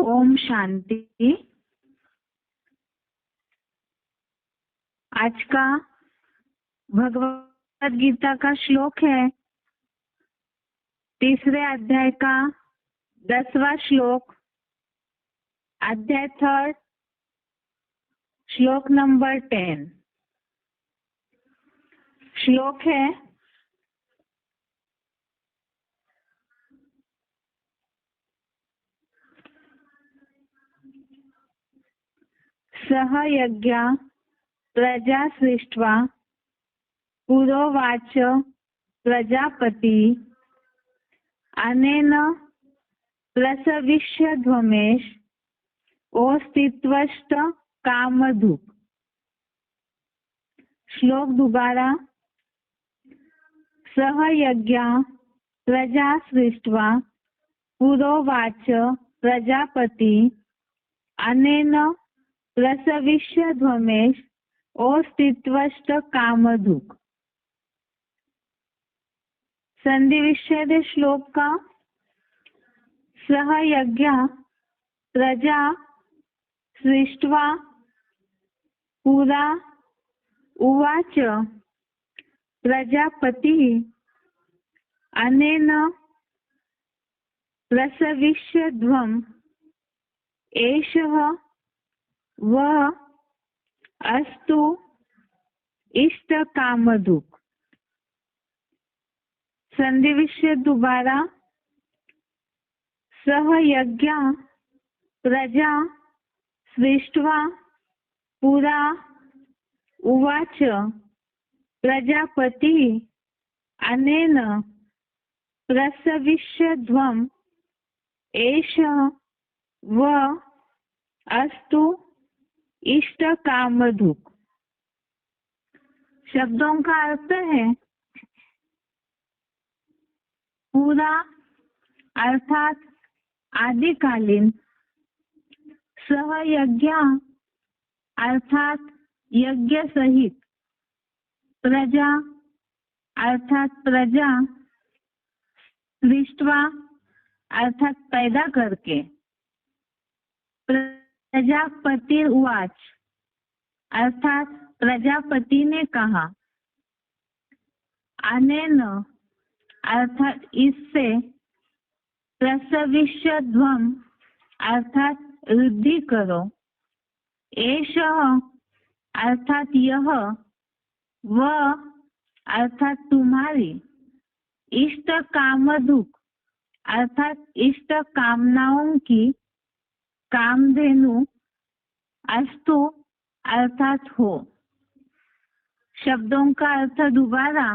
ओम शांति। आज का भगवद गीता का श्लोक है तीसरे अध्याय का 10वां श्लोक, अध्याय 3, श्लोक नंबर 10। श्लोक है, सह यज्ञ प्रजा सृष्ट्वा पुरोवाच प्रजापति अनेन प्रसविष्य ध्वमेश ओस्तित्वष्ट कामधुक्। श्लोक दोबारा। सह यज्ञ प्रजा सृष्ट्वा पुरोवाच प्रजापति अनेन प्रसविष्य ध्वमेश ओस्तित्वष्ट कामधुक्। संधि विच्छेद श्लोक का सह यज्ञ प्रजा सृष्ट्वा पुरा उवाच प्रजापति अनेन प्रसविष्य ध्वम् एषः वः अस्तु इष्ट कामधुक्। संधि विच्छेद दोबारा। सह यज्ञ प्रजा सृष्ट्वा पुरा उवाच प्रजापति अनेन प्रसविष्य ध्वम् एषः वः अस्तु इष्ट कामधुक्। शब्दों का अर्थ है पूरा अर्थात आदिकालीन, सह यज्ञ अर्थात यज्ञ सहित, प्रजा अर्थात प्रजा, सृष्ट्वा अर्थात पैदा करके, प्रजापति उवाच अर्थात प्रजापति ने कहा, अनेन अर्थात इससे, प्रसविष्य ध्वम् अर्थात वृद्धि करो, एषः अर्थात यह, वह अर्थात तुम्हारी, इष्ट कामधुक् अर्थात इष्ट कामनाओं की, कामधेनु अस्तु अर्थात हो। शब्दों का अर्थ दोबारा।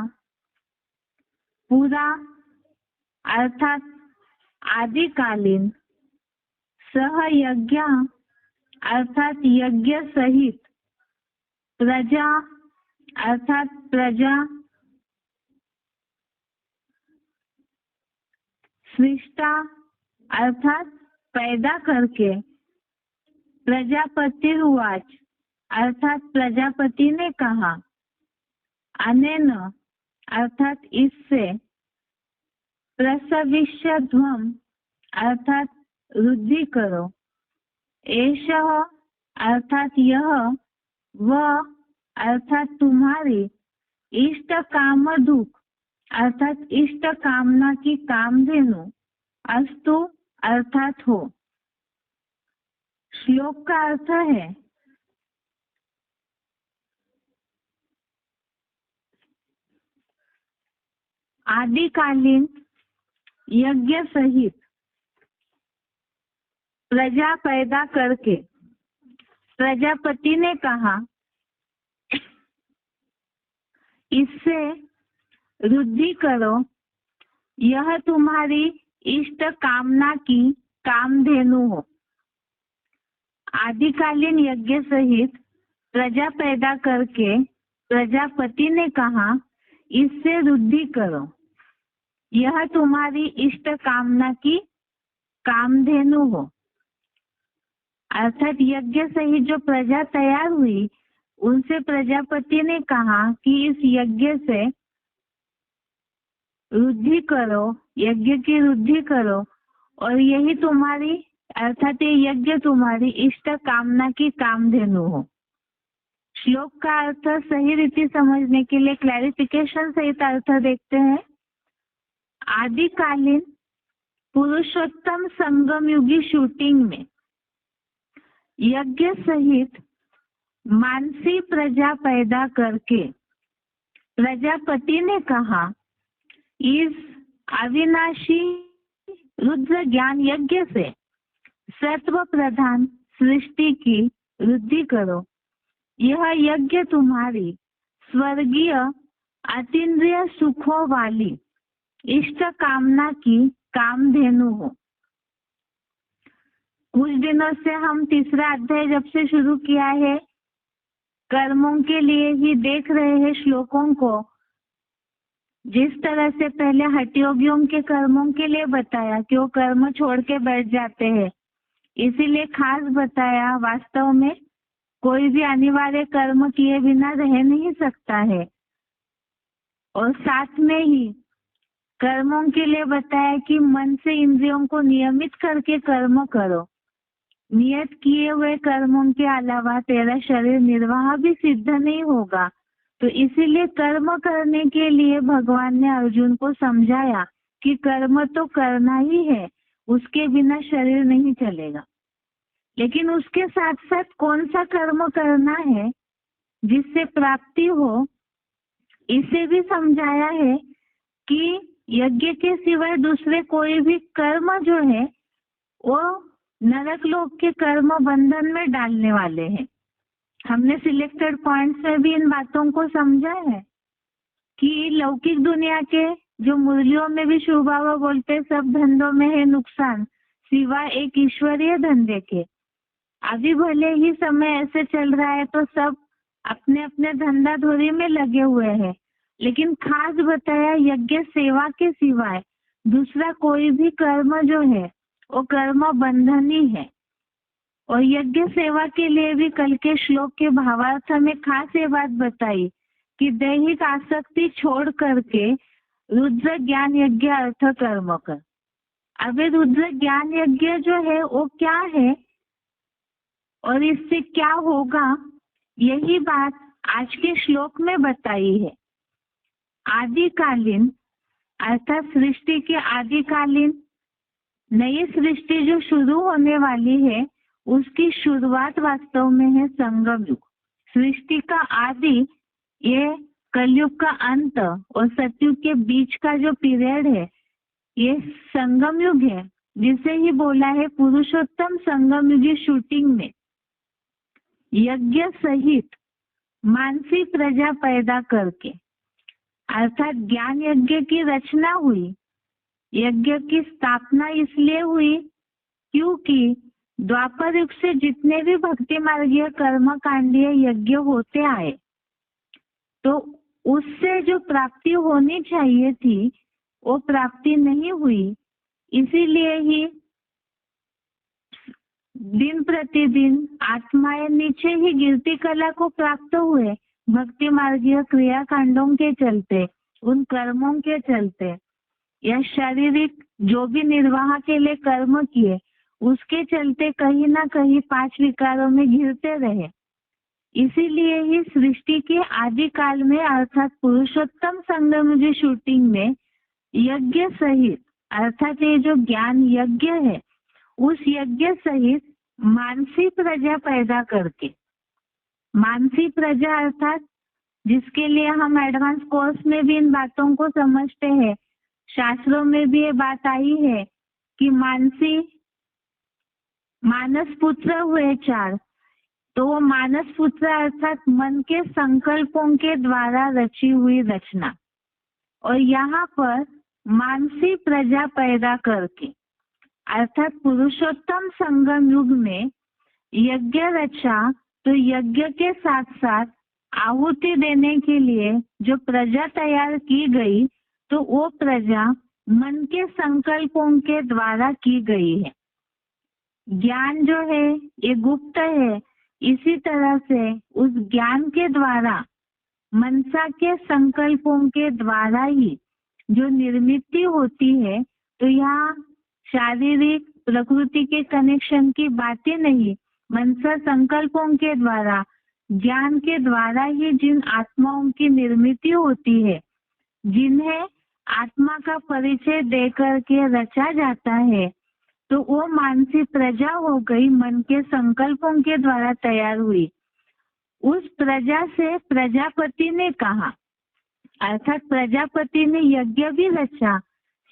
पूरा अर्थात आदिकालीन, सह यज्ञ अर्थात यज्ञ सहित, प्रजा अर्थात प्रजा, सृष्टा अर्थात पैदा करके, प्रजापति उवाच अर्थात प्रजापति ने कहा, अनेन अर्थात इससे, प्रसविष्य ध्वम् अर्थात वृद्धि करो, एषः अर्थात यह, वह अर्थात तुम्हारी, इष्ट कामधुक् अर्थात इष्ट कामना की कामधेनु, अस्तु अर्थात हो। श्लोक का अर्थ है आदिकालीन यज्ञ सहित, प्रजा पैदा करके, प्रजापति ने कहा, इससे वृद्धि करो, यह तुम्हारी इष्ट कामना की कामधेनु हो। आदिकालीन यज्ञ सहित प्रजा पैदा करके प्रजापति ने कहा, इससे वृद्धि करो, यह तुम्हारी इष्ट कामना की कामधेनु हो। अर्थात यज्ञ सहित जो प्रजा तैयार हुई, उनसे प्रजापति ने कहा कि इस यज्ञ से वृद्धि करो, यज्ञ की वृद्धि करो, और यही तुम्हारी अर्थात ये यज्ञ तुम्हारी इष्ट कामना की कामधेनु हो। श्लोक का अर्थ सही रीति समझने के लिए क्लैरिफिकेशन सहित अर्थ देखते हैं। आदिकालीन पुरुषोत्तम संगम युगी शूटिंग में यज्ञ सहित मानसी प्रजा पैदा करके प्रजापति ने कहा, इस अविनाशी रुद्र ज्ञान यज्ञ से सत्व प्रधान सृष्टि की वृद्धि करो। यह यज्ञ तुम्हारी स्वर्गीय अतीन्द्रिय सुखों वाली इष्ट कामना की कामधेनु हो। कुछ दिनों से हम तीसरा अध्याय जब से शुरू किया है, कर्मों के लिए ही देख रहे हैं श्लोकों को। जिस तरह से पहले हठयोगियों के कर्मों के लिए बताया कि वो कर्म छोड़ के बैठ जाते हैं, इसीलिए खास बताया वास्तव में कोई भी अनिवार्य कर्म किए बिना रह नहीं सकता है। और साथ में ही कर्मों के लिए बताया कि मन से इंद्रियों को नियमित करके कर्म करो। नियत किए हुए कर्मों के अलावा तेरा शरीर निर्वाह भी सिद्ध नहीं होगा। तो इसीलिए कर्म करने के लिए भगवान ने अर्जुन को समझाया कि कर्म तो करना ही है, उसके बिना शरीर नहीं चलेगा। लेकिन उसके साथ साथ कौन सा कर्म करना है जिससे प्राप्ति हो, इसे भी समझाया है कि यज्ञ के सिवाय दूसरे कोई भी कर्म जो है वो नरक लोक के कर्म बंधन में डालने वाले हैं। हमने सिलेक्टेड पॉइंट्स में भी इन बातों को समझा है कि लौकिक दुनिया के जो मुरलियों में भी शुभावा बोलते सब धंधों में है नुकसान सिवाय एक ईश्वरीय धंधे के। अभी भले ही समय ऐसे चल रहा है तो सब अपने अपने धंधाधोरी में लगे हुए हैं, लेकिन खास बताया यज्ञ सेवा के सिवाय दूसरा कोई भी कर्म जो है वो कर्म बंधन ही है। और यज्ञ सेवा के लिए भी कल के श्लोक के भावार्थ में खास ये बात बताई कि दैहिक आसक्ति छोड़ करके रुद्र ज्ञान यज्ञ अर्थ कर्म कर। अब रुद्र ज्ञान यज्ञ जो है वो क्या है और इससे क्या होगा, यही बात आज के श्लोक में बताई है। आदिकालीन अर्थात सृष्टि के आदिकालीन नई सृष्टि जो शुरू होने वाली है उसकी शुरुआत वास्तव में है संगम युग। सृष्टि का आदि ये कलयुग का अंत और सतयुग के बीच का जो पीरियड है ये संगम युग है, जिसे ही बोला है पुरुषोत्तम संगम युगी शूटिंग में यज्ञ सहित मानसी प्रजा पैदा करके अर्थात ज्ञान यज्ञ की रचना हुई। यज्ञ की स्थापना इसलिए हुई क्योंकि द्वापर युग से जितने भी भक्ति मार्गीय कर्म कांडीय यज्ञ होते आए तो उससे जो प्राप्ति होनी चाहिए थी वो प्राप्ति नहीं हुई। इसीलिए ही दिन प्रतिदिन आत्माएं नीचे ही गिरती कला को प्राप्त हुए भक्ति मार्गीय क्रिया कांडों के चलते, उन कर्मों के चलते या शारीरिक जो भी निर्वाह के लिए कर्म किए उसके चलते कहीं ना कहीं पांच विकारों में घिरते रहे। इसीलिए ही सृष्टि के आदि काल में अर्थात पुरुषोत्तम संगम की शूटिंग में यज्ञ सहित अर्थात ये जो ज्ञान यज्ञ है उस यज्ञ सहित मानसी प्रजा पैदा करके, मानसी प्रजा अर्थात जिसके लिए हम एडवांस कोर्स में भी इन बातों को समझते हैं, शास्त्रों में भी ये बात आई है कि मानसी मानस पुत्र हुए चार, तो वो मानस पुत्र अर्थात मन के संकल्पों के द्वारा रची हुई रचना। और यहाँ पर मानसी प्रजा पैदा करके अर्थात पुरुषोत्तम संगम युग में यज्ञ रचा, तो यज्ञ के साथ साथ आहुति देने के लिए जो प्रजा तैयार की गई तो वो प्रजा मन के संकल्पों के द्वारा की गई है। ज्ञान जो है ये गुप्त है, इसी तरह से उस ज्ञान के द्वारा मनसा के संकल्पों के द्वारा ही जो निर्मिति होती है। तो यहाँ शारीरिक प्रकृति के कनेक्शन की बातें नहीं, मनसा संकल्पों के द्वारा, ज्ञान के द्वारा ही जिन आत्माओं की निर्मित होती है, जिन्हें आत्मा का परिचय देकर के रचा जाता है, तो वो मानसिक प्रजा हो गई, मन के संकल्पों के द्वारा तैयार हुई। उस प्रजा से प्रजापति ने कहा, अर्थात प्रजापति ने यज्ञ भी रचा,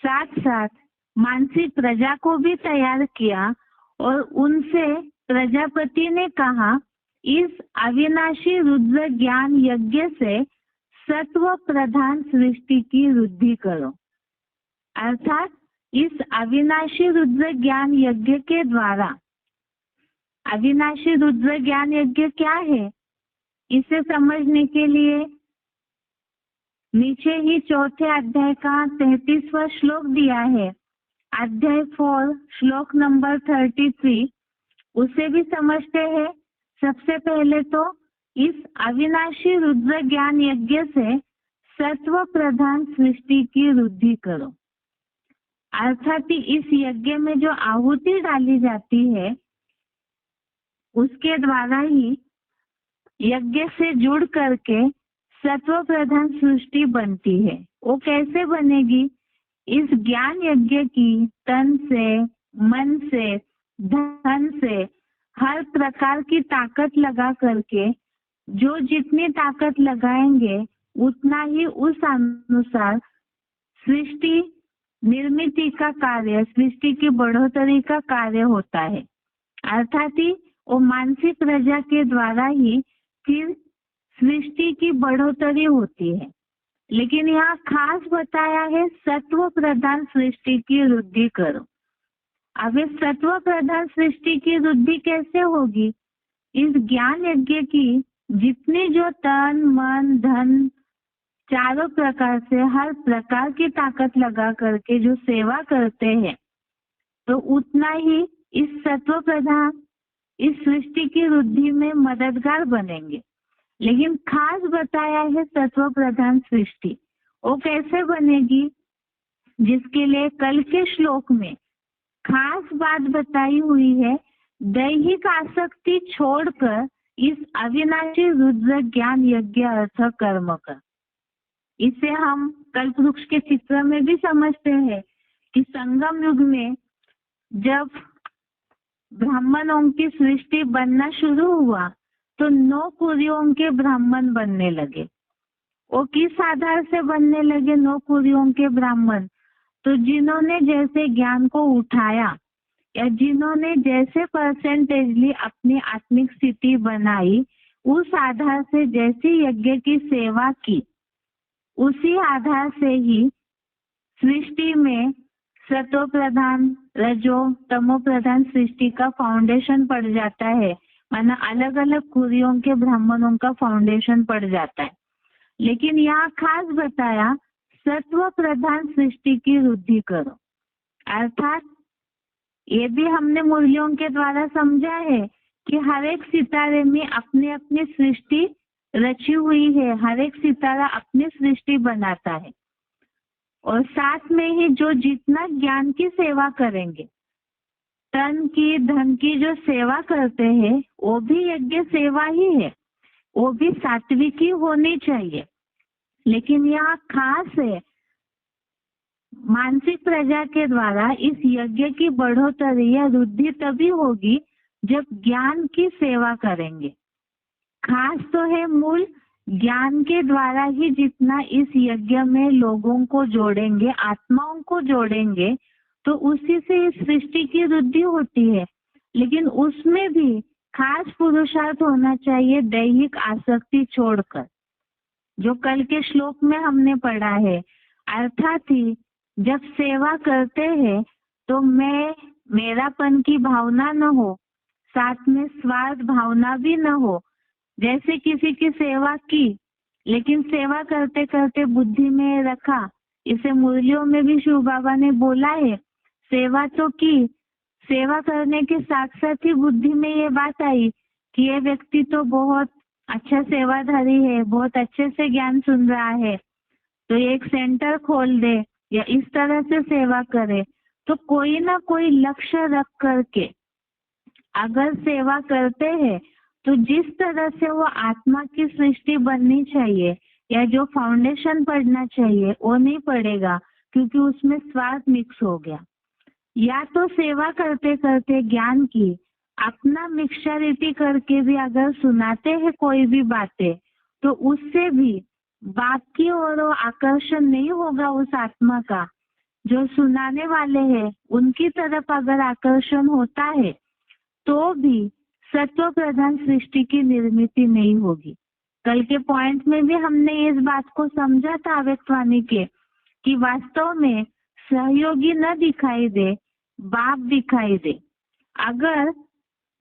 साथ साथ मानसिक प्रजा को भी तैयार किया और उनसे प्रजापति ने कहा, इस अविनाशी रुद्र ज्ञान यज्ञ से सत्व प्रधान सृष्टि की वृद्धि करो। अर्थात इस अविनाशी रुद्र ज्ञान यज्ञ के द्वारा, अविनाशी रुद्र ज्ञान यज्ञ क्या है, इसे समझने के लिए नीचे ही चौथे अध्याय का 33वां श्लोक दिया है, अध्याय 4 श्लोक नंबर 33, उसे भी समझते हैं। सबसे पहले तो इस अविनाशी रुद्र ज्ञान यज्ञ से सत्व प्रधान सृष्टि की वृद्धि करो। अर्थात इस यज्ञ में जो आहुति डाली जाती है, उसके द्वारा ही यज्ञ से जुड़ करके सत्व प्रधान सृष्टि बनती है। वो कैसे बनेगी? इस ज्ञान यज्ञ की तन से, मन से, धन से, हर प्रकार की ताकत लगा करके, जो जितनी ताकत लगाएंगे उतना ही उस अनुसार सृष्टि निर्मिति का कार्य, सृष्टि की बढ़ोतरी का कार्य होता है। अर्थात ही वो मानसिक प्रजा के द्वारा ही फिर सृष्टि की बढ़ोतरी होती है। लेकिन यहाँ खास बताया है सत्व प्रधान सृष्टि की वृद्धि करो। अब इस सत्व प्रधान सृष्टि की वृद्धि कैसे होगी? इस ज्ञान यज्ञ की जितनी जो तन, मन, धन, चारों प्रकार से हर प्रकार की ताकत लगा करके जो सेवा करते हैं, तो उतना ही इस सत्व प्रधान इस सृष्टि की वृद्धि में मददगार बनेंगे। लेकिन खास बताया है सत्व प्रधान सृष्टि वो कैसे बनेगी, जिसके लिए कल के श्लोक में खास बात बताई हुई है, दैहिक आसक्ति छोड़कर इस अविनाशी रुद्र ज्ञान यज्ञ अर्थ कर्म कर। इसे हम कल्प वृक्ष के चित्र में भी समझते हैं कि संगम युग में जब ब्राह्मणों की सृष्टि बनना शुरू हुआ तो 9 कुरियों के ब्राह्मण बनने लगे। वो किस आधार से बनने लगे 9 कुरियों के ब्राह्मण? तो जिन्होंने जैसे ज्ञान को उठाया या जिन्होंने जैसे परसेंटेजली अपनी आत्मिक स्थिति बनाई, उस आधार से जैसी यज्ञ की सेवा की, उसी आधार से ही सृष्टि में सतो प्रधान, रजो, तमो प्रधान सृष्टि का फाउंडेशन पड़ जाता है। माना अलग अलग कुरियों के ब्राह्मणों का फाउंडेशन पड़ जाता है। लेकिन यहाँ खास बताया सत्व प्रधान सृष्टि की वृद्धि करो। अर्थात ये भी हमने मुरलियों के द्वारा समझा है कि हर एक सितारे में अपनी अपनी सृष्टि रची हुई है, हर एक सितारा अपनी सृष्टि बनाता है। और साथ में ही जो जितना ज्ञान की सेवा करेंगे, तन की, धन की जो सेवा करते हैं, वो भी यज्ञ सेवा ही है, वो भी सात्विकी होनी चाहिए। लेकिन यहाँ खास है मानसिक प्रजा के द्वारा इस यज्ञ की बढ़ोतरी या वृद्धि तभी होगी जब ज्ञान की सेवा करेंगे। खास तो है मूल ज्ञान के द्वारा ही जितना इस यज्ञ में लोगों को जोड़ेंगे, आत्माओं को जोड़ेंगे, तो उसी से इस सृष्टि की वृद्धि होती है। लेकिन उसमें भी खास पुरुषार्थ होना चाहिए दैहिक आसक्ति छोड़कर, जो कल के श्लोक में हमने पढ़ा है। अर्थात ही जब सेवा करते हैं तो मैं मेरापन की भावना न हो, साथ में स्वार्थ भावना भी न हो। जैसे किसी की सेवा की, लेकिन सेवा करते करते बुद्धि में रखा, इसे मुरलियों में भी शिव बाबा ने बोला है, सेवा तो की, सेवा करने के साथ साथ ही बुद्धि में ये बात आई कि ये व्यक्ति तो बहुत अच्छा सेवाधारी है, बहुत अच्छे से ज्ञान सुन रहा है, तो एक सेंटर खोल दे या इस तरह से सेवा करे। तो कोई ना कोई लक्ष्य रख करके अगर सेवा करते हैं तो जिस तरह से वो आत्मा की सृष्टि बननी चाहिए या जो फाउंडेशन पड़ना चाहिए वो नहीं पड़ेगा, क्योंकि उसमें स्वार्थ मिक्स हो गया। या तो सेवा करते करते ज्ञान की अपना मिक्सचरिटी करके भी अगर सुनाते हैं कोई भी बातें, तो उससे भी बाप की ओर आकर्षण नहीं होगा उस आत्मा का। जो सुनाने वाले हैं उनकी तरफ अगर आकर्षण होता है तो भी सत्व प्रधान सृष्टि की निर्मित नहीं होगी। कल के पॉइंट में भी हमने इस बात को समझा था अव्यक्तवाणी के कि वास्तव में सहयोगी न दिखाई दे, बाप दिखाई दे। अगर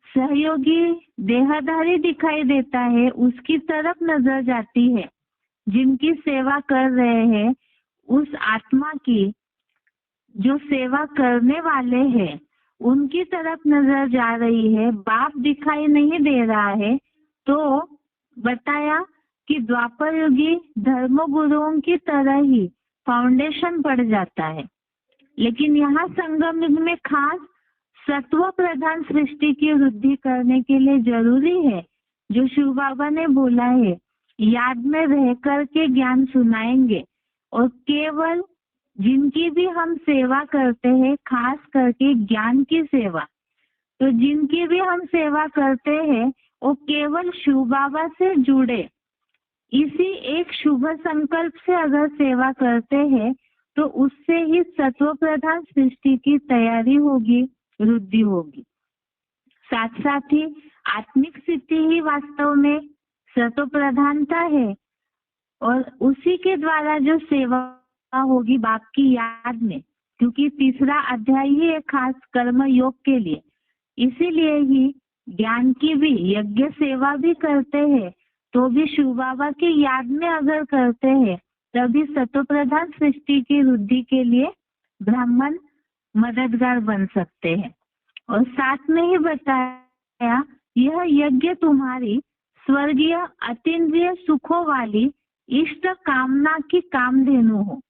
सहयोगी देहधारी दिखाई देता है, उसकी तरफ नजर जाती है, जिनकी सेवा कर रहे हैं उस आत्मा की, जो सेवा करने वाले हैं उनकी तरफ नजर जा रही है, बाप दिखाई नहीं दे रहा है, तो बताया कि द्वापर युगी धर्म गुरुओं की तरह ही फाउंडेशन पड़ जाता है। लेकिन यहाँ संगम युग में खास सत्व प्रधान सृष्टि की वृद्धि करने के लिए जरूरी है, जो शिव बाबा ने बोला है, याद में रह करके ज्ञान सुनाएंगे। और केवल जिनकी भी हम सेवा करते हैं, खास करके ज्ञान की सेवा, तो जिनकी भी हम सेवा करते हैं वो केवल शिव बाबा से जुड़े इसी एक शुभ संकल्प से अगर सेवा करते हैं तो उससे ही सत्व प्रधान सृष्टि की तैयारी होगी, वृद्धि होगी। साथ साथ ही आत्मिक स्थिति ही वास्तव में सत्व प्रधानता है और उसी के द्वारा जो सेवा होगी बाप की याद में, क्योंकि तीसरा अध्याय ही है खास कर्म योग के लिए। इसीलिए ही ज्ञान की भी यज्ञ सेवा भी करते हैं तो भी शिव बाबा की याद में अगर करते हैं तभी सत्व प्रधान सृष्टि की वृद्धि के लिए ब्राह्मण मददगार बन सकते हैं। और साथ में ही बताया यह यज्ञ तुम्हारी स्वर्गीय अतीन्द्रिय सुखों वाली इष्ट कामना की कामधेनु हो।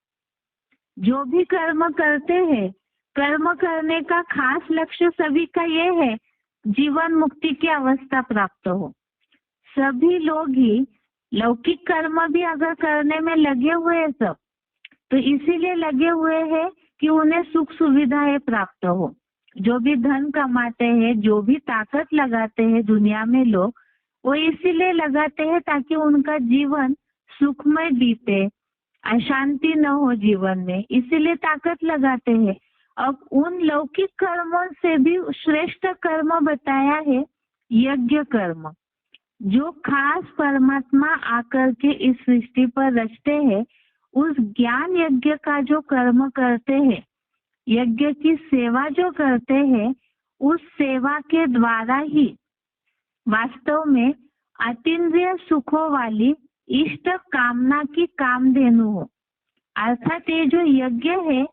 जो भी कर्म करते हैं, कर्म करने का खास लक्ष्य सभी का ये है जीवन मुक्ति की अवस्था प्राप्त हो। सभी लोग ही लौकिक कर्म भी अगर करने में लगे हुए हैं सब, तो इसीलिए लगे हुए हैं कि उन्हें सुख सुविधाएं प्राप्त हो। जो भी धन कमाते हैं, जो भी ताकत लगाते हैं दुनिया में लोग, वो इसीलिए लगाते हैं ताकि उनका जीवन सुखमय बीते, अशांति न हो जीवन में, इसीलिए ताकत लगाते हैं। अब उन लौकिक कर्मों से भी श्रेष्ठ कर्म बताया है यज्ञ कर्म, जो खास परमात्मा आकर के इस सृष्टि पर रचते हैं। उस ज्ञान यज्ञ का जो कर्म करते हैं, यज्ञ की सेवा जो करते हैं, उस सेवा के द्वारा ही वास्तव में अतीन्द्रिय सुखों वाली इष्ट कामना की कामधेनु हो। अर्थात ये जो यज्ञ है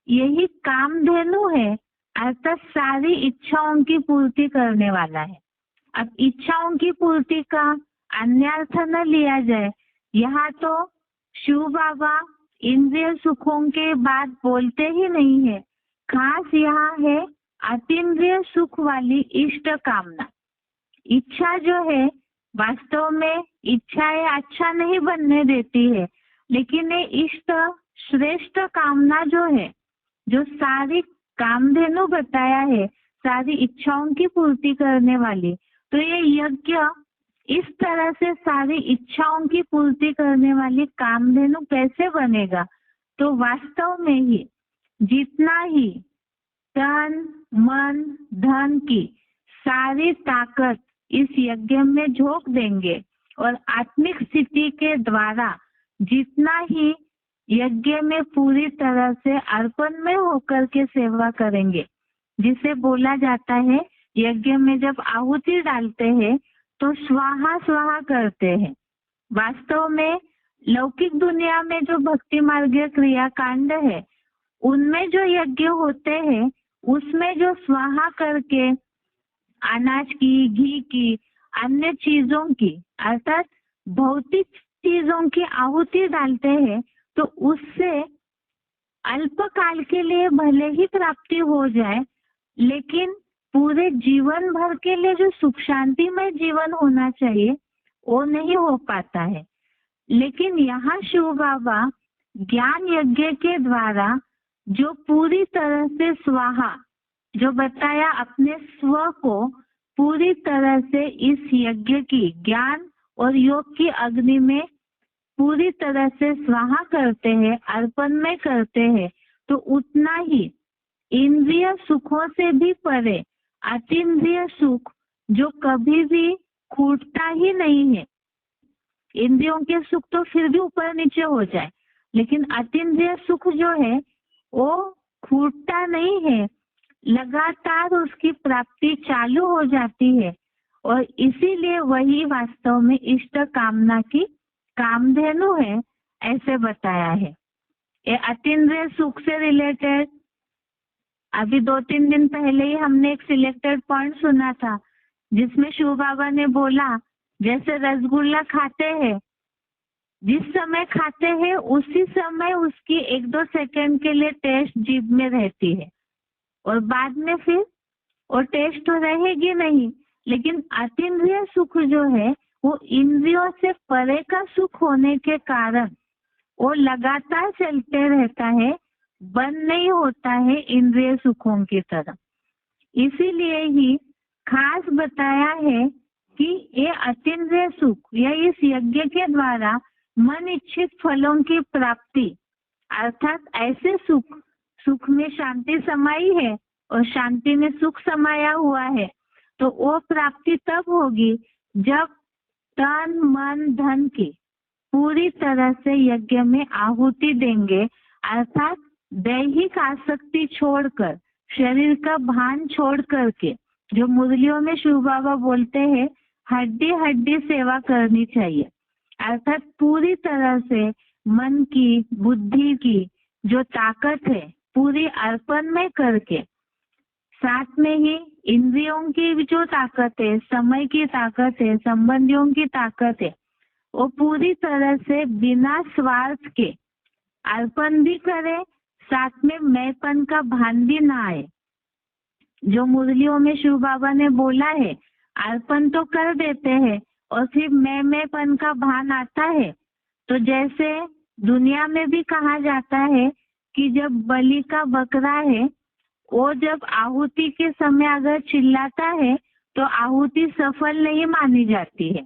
यही कामधेनु है, अर्थात सारी इच्छाओं की पूर्ति करने वाला है। अब इच्छाओं की पूर्ति का अन्य अर्थ न लिया जाए, यहाँ तो शिव बाबा इंद्रिय सुखों के बाद बोलते ही नहीं है, खास यहाँ है अतीन्द्रिय सुख वाली इष्ट कामना। इच्छा जो है वास्तव में इच्छाएं अच्छा नहीं बनने देती है, लेकिन ये इष्ट श्रेष्ठ कामना जो है, जो सारी कामधेनु बताया है, सारी इच्छाओं की पूर्ति करने वाली, तो ये यज्ञ इस तरह से सारी इच्छाओं की पूर्ति करने वाली कामधेनु कैसे बनेगा? तो वास्तव में ही जितना ही तन मन धन की सारी ताकत इस यज्ञ में झोंक देंगे और आत्मिक स्थिति के द्वारा जितना ही यज्ञ में पूरी तरह से अर्पण में होकर के सेवा करेंगे, जिसे बोला जाता है यज्ञ में जब आहुति डालते हैं तो स्वाहा स्वाहा करते हैं। वास्तव में लौकिक दुनिया में जो भक्ति मार्गीय क्रियाकांड है, उनमें जो यज्ञ होते हैं उसमें जो स्वाहा करके अनाज की, घी की, अन्य चीजों की अर्थात भौतिक चीजों की आहुति डालते हैं, तो उससे अल्पकाल के लिए भले ही प्राप्ति हो जाए, लेकिन पूरे जीवन भर के लिए जो सुख शांति में जीवन होना चाहिए वो नहीं हो पाता है। लेकिन यहाँ शिव बाबा ज्ञान यज्ञ के द्वारा जो पूरी तरह से स्वाहा, जो बताया, अपने स्व को पूरी तरह से इस यज्ञ की ज्ञान और योग की अग्नि में पूरी तरह से स्वाहा करते हैं, अर्पण में करते हैं, तो उतना ही इंद्रिय सुखों से भी परे अतीन्द्रिय सुख जो कभी भी छूटता ही नहीं है। इंद्रियों के सुख तो फिर भी ऊपर नीचे हो जाए, लेकिन अतीन्द्रिय सुख जो है वो छूटता नहीं है, लगातार उसकी प्राप्ति चालू हो जाती है। और इसीलिए वही वास्तव में इष्ट कामना की कामधेनु है, ऐसे बताया है। ये अतीन्द्रिय सुख से रिलेटेड अभी 2-3 दिन पहले ही हमने एक सिलेक्टेड पॉइंट सुना था, जिसमें शिव बाबा ने बोला जैसे रसगुल्ला खाते हैं, जिस समय खाते हैं उसी समय उसकी 1-2 सेकंड के लिए टेस्ट जीभ में रहती है और बाद में फिर वो टेस्ट तो रहेगी नहीं। लेकिन अतीन्द्रिय सुख जो है वो इंद्रियों से परे का सुख होने के कारण वो लगातार चलते रहता है, बंद नहीं होता है इंद्रिय सुखों की तरह। इसीलिए ही खास बताया है कि ये अतीन्द्रिय सुख या इस यज्ञ के द्वारा मन इच्छित फलों की प्राप्ति, अर्थात ऐसे सुख, सुख में शांति समाई है और शांति में सुख समाया हुआ है, तो वो प्राप्ति तब होगी जब तन मन धन की पूरी तरह से यज्ञ में आहुति देंगे, अर्थात दैहिक आसक्ति छोड़कर, शरीर का भान छोड़ करके, जो मुरलियों में शिव बाबा बोलते हैं हड्डी हड्डी सेवा करनी चाहिए, अर्थात पूरी तरह से मन की बुद्धि की जो ताकत है पूरी अर्पण में करके, साथ में ही इंद्रियों की भी जो ताकत है, समय की ताकत है, संबंधियों की ताकत है, वो पूरी तरह से बिना स्वार्थ के अर्पण भी करे, साथ में मैंपन का भान भी ना आए। जो मुरलियों में शिव बाबा ने बोला है अर्पण तो कर देते हैं और फिर मैंपन का भान आता है। तो जैसे दुनिया में भी कहा जाता है कि जब बलि का बकरा है वो जब आहुति के समय अगर चिल्लाता है तो आहुति सफल नहीं मानी जाती है।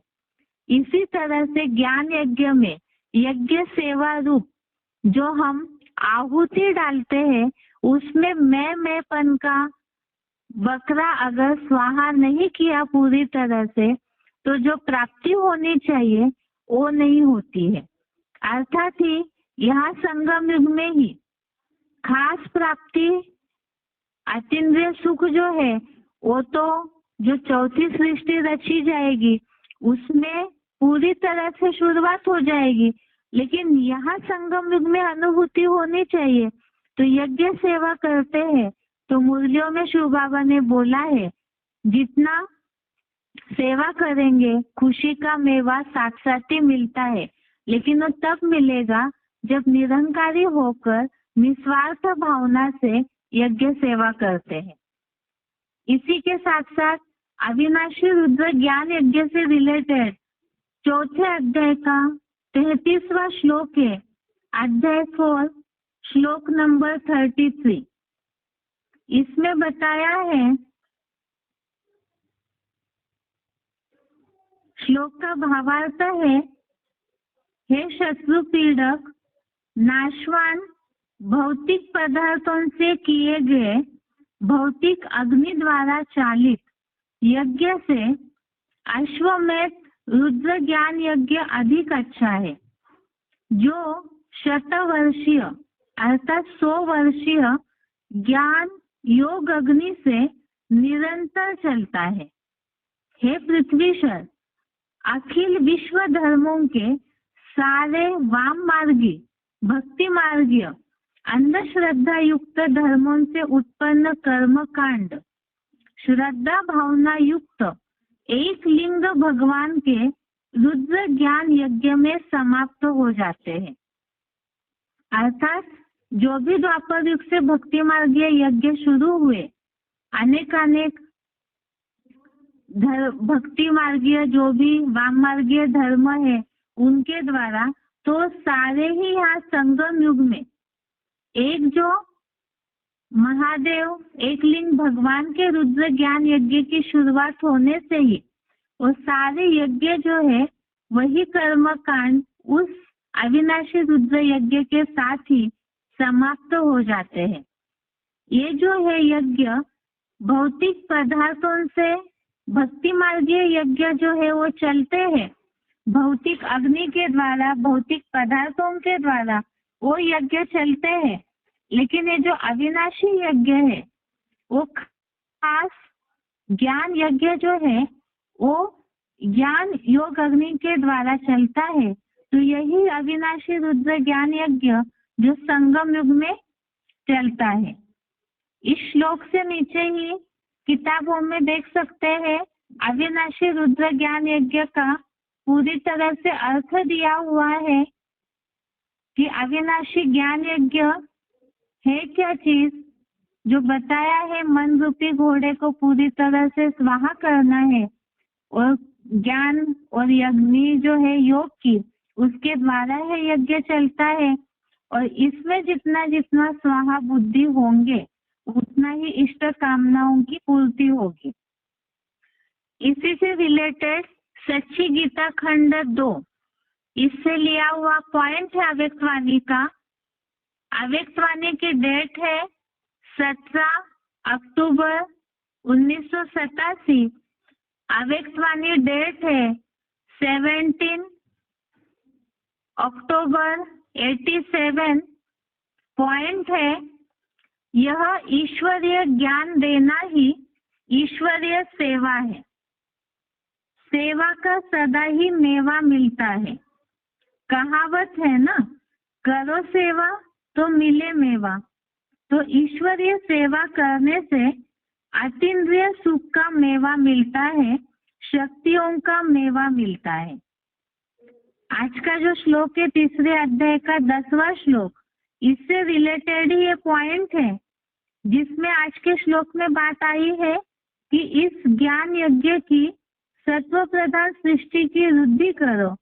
इसी तरह से ज्ञान यज्ञ में यज्ञ सेवा रूप जो हम आहुति डालते हैं उसमें मैंपन का बकरा अगर स्वाहा नहीं किया पूरी तरह से, तो जो प्राप्ति होनी चाहिए वो नहीं होती है। अर्थात ही यहाँ संगम युग में ही खास प्राप्ति अतीन्द्रिय सुख जो है वो तो जो चौथी सृष्टि रची जाएगी उसमें पूरी तरह से शुरुआत हो जाएगी, लेकिन यहाँ संगम युग में अनुभूति होनी चाहिए। तो यज्ञ सेवा करते हैं तो मुरलियों में शिव बाबा ने बोला है जितना सेवा करेंगे खुशी का मेवा साथ साथ ही मिलता है, लेकिन वो तब मिलेगा जब निरंकारी होकर निस्वार्थ भावना से यज्ञ सेवा करते हैं। इसी के साथ साथ अविनाशी रुद्र ज्ञान यज्ञ से रिलेटेड 4थे अध्याय का 33वां श्लोक है, अध्याय 4 श्लोक नंबर 33। इसमें बताया है, श्लोक का भावार्थ है, हे शत्रु पीड़क नाशवान भौतिक पदार्थों से किए गए भौतिक अग्नि द्वारा चालित यज्ञ से अश्वमेध रुद्र ज्ञान यज्ञ अधिक अच्छा है, जो शतवर्षीय अर्थात 100 वर्षीय ज्ञान योग अग्नि से निरंतर चलता है। हे पृथ्वीश्वर, अखिल विश्व धर्मों के सारे वाम मार्गी भक्ति मार्गीय अंधश्रद्धा युक्त धर्मों से उत्पन्न कर्म कांड श्रद्धा भावना युक्त एक लिंग भगवान के रुद्र ज्ञान यज्ञ में समाप्त हो जाते हैं। अर्थात जो भी द्वापर युग से भक्ति मार्गीय यज्ञ शुरू हुए, अनेक भक्ति मार्गीय जो भी वाम मार्गीय धर्म है उनके द्वारा, तो सारे ही यहाँ संगम युग में एक जो महादेव एक लिंग भगवान के रुद्र ज्ञान यज्ञ की शुरुआत होने से ही वो सारे यज्ञ जो है वही कर्म कांड उस अविनाशी रुद्र यज्ञ के साथ ही समाप्त हो जाते हैं। ये जो है यज्ञ भौतिक पदार्थों से, भक्ति मार्गीय यज्ञ जो है वो चलते हैं भौतिक अग्नि के द्वारा, भौतिक पदार्थों के द्वारा वो यज्ञ चलते हैं। लेकिन ये जो अविनाशी यज्ञ है वो खास ज्ञान यज्ञ जो है वो ज्ञान योग अग्नि के द्वारा चलता है। तो यही अविनाशी रुद्र ज्ञान यज्ञ जो संगम युग में चलता है। इस श्लोक से नीचे ही किताबों में देख सकते हैं अविनाशी रुद्र ज्ञान यज्ञ का पूरी तरह से अर्थ दिया हुआ है कि अविनाशी ज्ञान यज्ञ है क्या चीज, जो बताया है मन रूपी घोड़े को पूरी तरह से स्वाहा करना है और ज्ञान और यज्ञ जो है योग की उसके द्वारा है यज्ञ चलता है। और इसमें जितना जितना स्वाहा बुद्धि होंगे उतना ही इष्ट कामनाओं की पूर्ति होगी। इसी से रिलेटेड सच्ची गीता खंड 2 इससे लिया हुआ पॉइंट है अव्यक्तवाणी का। अव्यक्तवाणी की डेट है 17 अक्टूबर 1987। अव्यक्तवाणी डेट है 17 अक्टूबर 87। पॉइंट है यह ईश्वरीय ज्ञान देना ही ईश्वरीय सेवा है। सेवा का सदा ही मेवा मिलता है। कहावत है ना, करो सेवा तो मिले मेवा। तो ईश्वरीय सेवा करने से अतीन्द्रिय सुख का मेवा मिलता है, शक्तियों का मेवा मिलता है। आज का जो श्लोक है तीसरे अध्याय का 10वां श्लोक, इससे रिलेटेड ही ये पॉइंट है जिसमें आज के श्लोक में बात आई है कि इस ज्ञान यज्ञ की सत्व प्रधान सृष्टि की वृद्धि करो।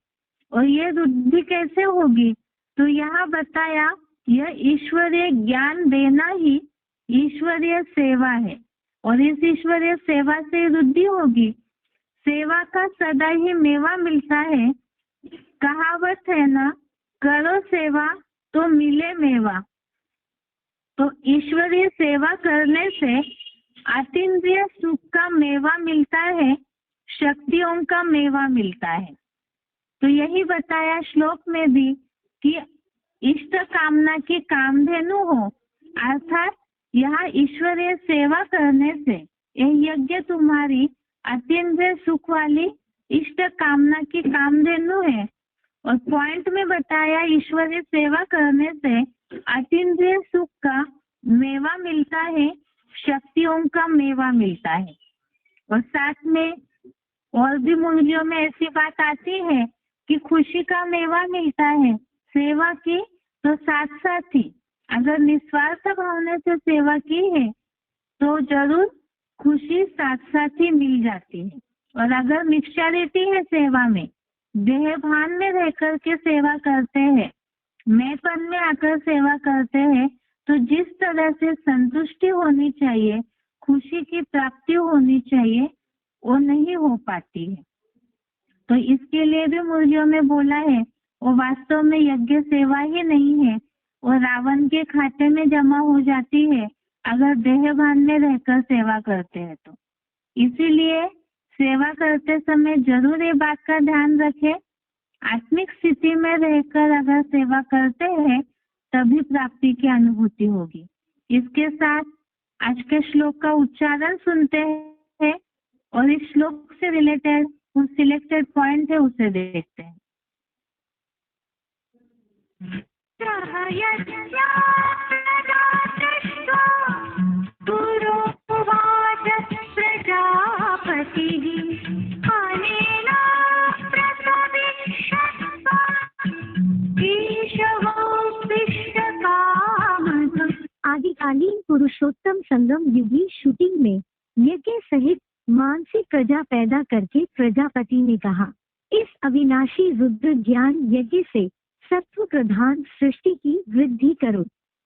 और ये वृद्धि कैसे होगी, तो यहाँ बताया यह ईश्वरीय ज्ञान देना ही ईश्वरीय सेवा है और इस ईश्वरीय सेवा से वृद्धि होगी। सेवा का सदा ही मेवा मिलता है। कहावत है ना, करो सेवा तो मिले मेवा। तो ईश्वरीय सेवा करने से अतीन्द्रिय सुख का मेवा मिलता है, शक्तियों का मेवा मिलता है। तो यही बताया श्लोक में भी कि इष्ट कामना की कामधेनु हो, अर्थात यहाँ ईश्वरीय सेवा करने से यह यज्ञ तुम्हारी अतीन्द्रिय सुख वाली इष्ट कामना की कामधेनु है। और पॉइंट में बताया ईश्वरीय सेवा करने से अतीन्द्रिय सुख का मेवा मिलता है, शक्तियों का मेवा मिलता है। और साथ में और भी मुंजियों में ऐसी बात आती है कि खुशी का मेवा मिलता है सेवा की। तो साथ साथ ही अगर निस्वार्थ भावना से सेवा की है तो जरूर खुशी साथ साथ ही मिल जाती है। और अगर मिक्सचरिटी है सेवा में, देह भान में रहकर के सेवा करते हैं, मैंपन में आकर सेवा करते हैं, तो जिस तरह से संतुष्टि होनी चाहिए, खुशी की प्राप्ति होनी चाहिए, वो नहीं हो पाती है। तो इसके लिए भी मुर्गियों में बोला है वो वास्तव में यज्ञ सेवा ही नहीं है, वो रावण के खाते में जमा हो जाती है अगर देह भान में रहकर सेवा करते हैं तो। इसीलिए सेवा करते समय जरूर ये बात का ध्यान रखें, आत्मिक स्थिति में रहकर अगर सेवा करते हैं तभी प्राप्ति की अनुभूति होगी। इसके साथ आज के श्लोक का उच्चारण सुनते हैं और इस श्लोक से रिलेटेड कुछ सिलेक्टेड पॉइंट है उसे देखते हैं। संगम युगी शूटिंग में यज्ञ सहित मानसिक प्रजा पैदा करके प्रजापति ने कहा, इस अविनाशी रुद्र ज्ञान यज्ञ से सत्व प्रधान सृष्टि की वृद्धि करो।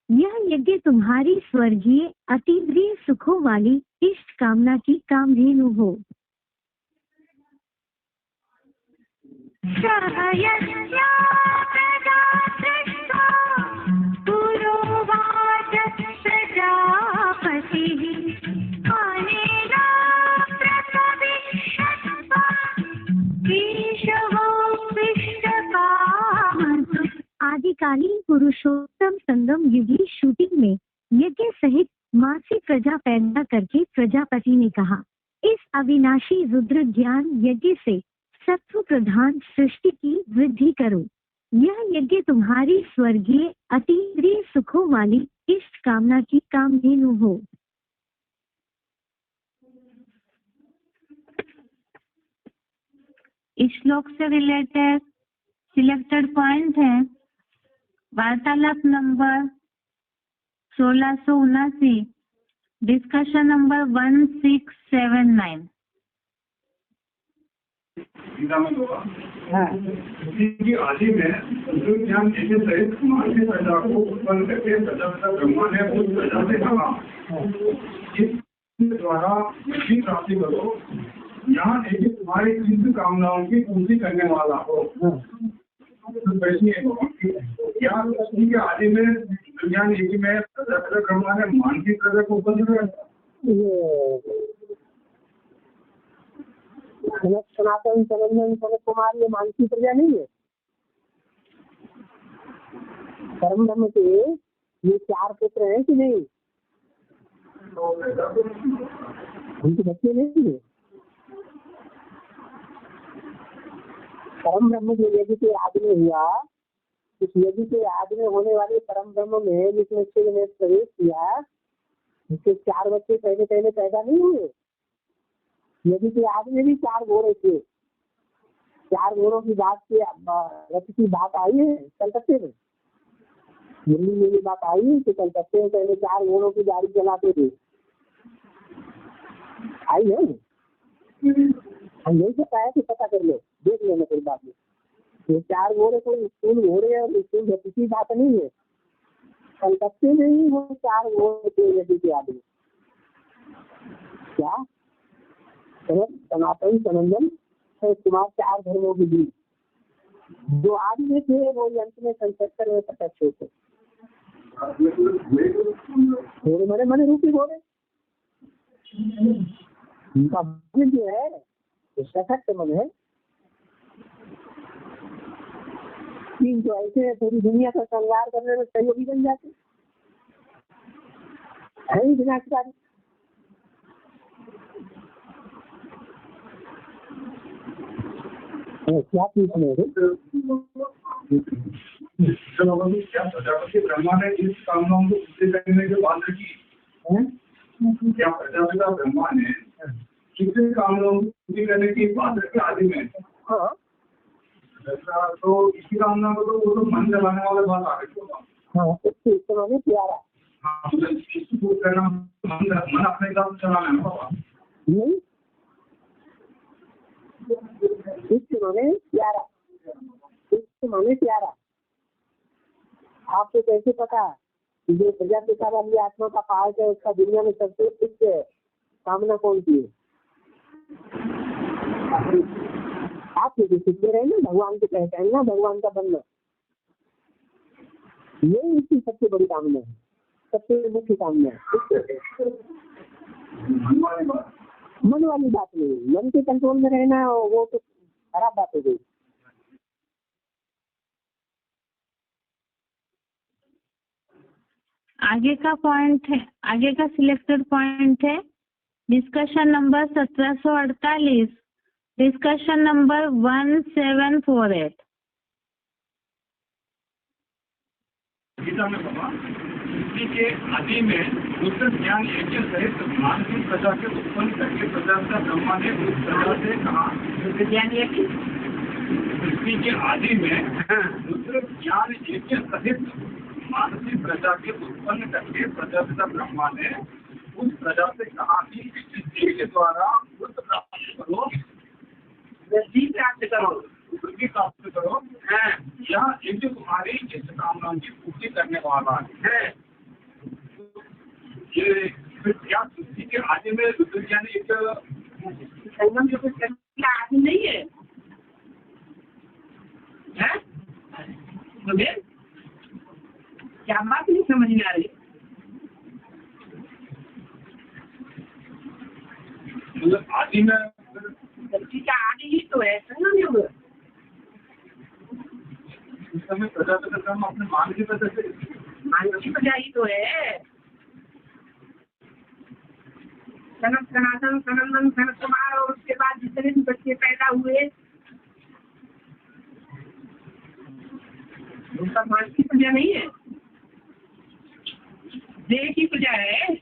यह यज्ञ तुम्हारी स्वर्गीय अतीन्द्रिय सुखों वाली इष्ट कामना की कामधेनु हो। आदिकालीन पुरुषोत्तम संगम युगी शूटिंग में यज्ञ सहित मानसिक प्रजा पैदा करके प्रजापति ने कहा, इस अविनाशी रुद्र ज्ञान यज्ञ से सत्व प्रधान सृष्टि की वृद्धि करो। यह यज्ञ तुम्हारी स्वर्गीय अतीन्द्रिय सुखों वाली इष्ट कामना की कामधेनु हो। इस श्लोक से रिलेटेड सिलेक्टेड पॉइंट है वार्तालाप नंबर 1679, डिस्कशन नंबर 1679। की आदि में ज्ञान ऐसे सहित मानसिक प्रजा को उत्पन्न करके प्रजापिता ब्रह्मा ने उस प्रजा से कहा, इस द्वारा मुक्ति प्राप्ति करो। यहाँ एक तुम्हारी इष्ट कामनाओं की पूर्ति करने वाला हो। क्या सृष्टि के आदि में ज्ञान एक में प्रजापिता ब्रह्मा ने मानसिक प्रजा को उत्पन्न किया? सनातन सनंदन सनत कुमार ये मानसिक प्रजा नहीं है। परम ब्रह्म के ये 4 पुत्र हैं कि नहीं? उनके बच्चे नहीं है। परम ब्रह्म जो यज्ञ के आदि में हुआ, उस यज्ञ के आदि में होने वाले परम ब्रह्म में जिसने शिव ने प्रवेश किया, उसके 4 बच्चे पहले पहले पैदा नहीं हुए। यदि के आदि में भी 4 घोड़े थे। 4 घोड़ों की बात की रथ की बात आई है कलकत्ते में। दिल्ली में भी बात आई है कि कलकत्ते में पहले 4 घोड़ों की गाड़ी चलाते थे। आई है हम यही सकता है कि पता कर लो, देख लेना कोई बात नहीं। ये 4 घोड़े कोई स्कूल घोड़े और स्कूल रथ की बात नहीं है। कलकत्ते में ही वो 4 घोड़े थे यदि के आदि। क्या सनातन सनंदन कुमार 4 धर्मों के बीच जो आदि में थे वो अंत में संसत्तर में प्रत्यक्ष होते। घोड़े मरे मरे रूपी घोड़े उनका जो है सशक्त मन है। 3 जो ऐसे पूरी दुनिया का संहार करने में सहयोगी बन जाते है ही विनाशकारी। क्या पूछने क्या प्रजापति ब्रह्मा ने इस कामनाओं को पूरी करने के बाद की? क्या प्रजापिता ब्रह्मा ने किसी कामनाओं को पूरी करने की बात रखी आदि में? हाँ तो इसी कामना को तो वो तो मन चलाने वाला बात आ गई। हाँ इससे प्यारा मन अपने हिसाब से चलाना है बाबा। माने प्यारा। आपको कैसे पता कि जो प्रजापिता वाली आत्मा का पार्ट है उसका दुनिया में सबसे उच्च कामना कौन सी है? आप जो सीखते रहे ना भगवान की पहचानना, भगवान का बनना, ये इसकी सबसे बड़ी कामना है, सबसे मुख्य कामना है। मन वाली बात नहीं, मन के कंट्रोल में रहना वो तो खराब बात हो गई। आगे का पॉइंट है, आगे का सिलेक्टेड पॉइंट है discussion number 1748, discussion number 1748। Gita में बाबा के आदि में रुद्र ज्ञान यज्ञ सहित मानसिक प्रजा के उत्पन्न करके प्रजापिता ब्रह्मा ने उस प्रजा से कहा, रुद्र ज्ञान यज्ञ पृथ्वी के आदि में रुद्र ज्ञान यज्ञ सहित मानसिक प्रजा के उत्पन्न करके प्रजापिता ब्रह्मा ने उस प्रजा से कहा कि सिद्धि के द्वारा वृत्त प्राप्त करो, वृद्धि प्राप्त करो, वृद्धि प्राप्त करो। यह यज्ञ तुम्हारी इष्ट कामनाओं की पूर्ति करने वाला है। ये फिर क्या सिद्धि के आदि में रुद्र ज्ञान एक संगम जो कुछ करने आदि नहीं है, हैं? तो फिर क्या बात नहीं समझ में आ रही? मतलब आदि में सब्जी का आदि ही तो है संगम योग। उस समय प्रजापति कर्म अपने मान की वजह से मानव की वजह ही तो है। सनत सनातन सनंदन सनत कुमार और उसके बाद जितने भी बच्चे पैदा हुए उनका मान की वजह नहीं है, देह की वजह है।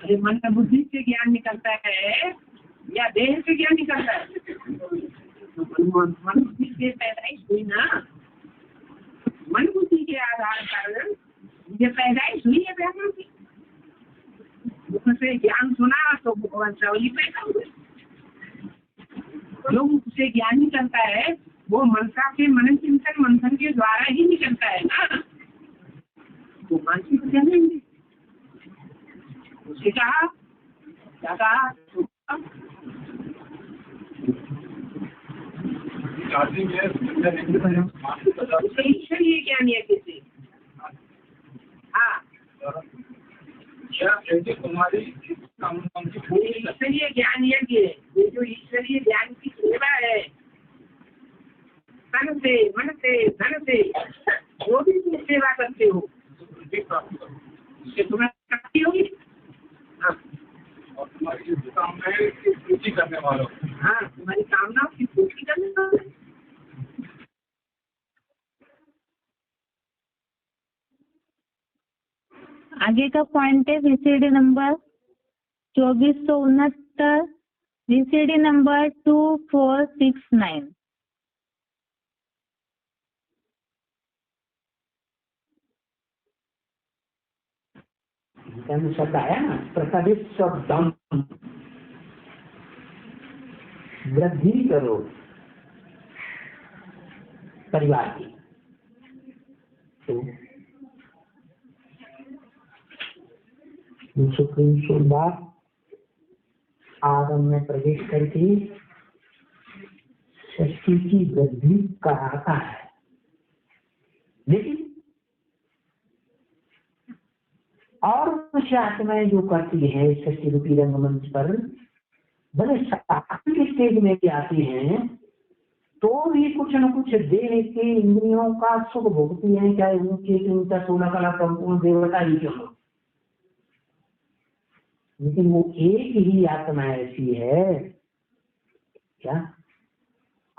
अरे मन का बुद्धि से ज्ञान निकलता है या देह से ज्ञान निकलता है? मन बुद्धि से पैदाइश हुई ना, मन बुद्धि के आधार पर ये पैदाइश हुई है व्याकरण की। उससे ज्ञान सुना तो वंशावली पैदा हुए। जो उससे ज्ञान निकलता है वो मनसा के मनन चिंतन मंथन के द्वारा ही निकलता है ना, तो मानसिक वजह नहीं। उससे कहा क्या कहा? आदि में ईश्वरीय ज्ञान है किसी। हाँ, यह यज्ञ तुम्हारी इष्ट कामनाओं की पूर्ति ईश्वरीय ज्ञान यज्ञ, ये जो ईश्वरीय ज्ञान की सेवा है, तन से मन से धन से जो भी तुम सेवा करते हो वृद्धि प्राप्त करो, उससे तुम्हें प्राप्ति होगी। हाँ और तुम्हारी इष्ट कामनाएं की पूर्ति करने वालों। हाँ, तुम्हारी कामनाओं की पूर्ति करने वाले। आगे का पॉइंट है VCD नंबर 2469, VCD नंबर 2469। शब्द आया ना, प्रसादित शब्दम, वृद्धि करो परिवार की। तो बात आदम में प्रवेश करके सृष्टि की वृद्धि कराता है, लेकिन और कुछ आत्माएं जो करती है सृष्टि रूपी रंगमंच पर बड़े सात्विक स्टेज में भी आती हैं, तो भी कुछ न कुछ देह के इंद्रियों का सुख भोगती है, चाहे ऊंचे से ऊंचा 16 कला संपूर्ण देवता ही क्यों हो। लेकिन वो एक ही आत्मा ऐसी है क्या,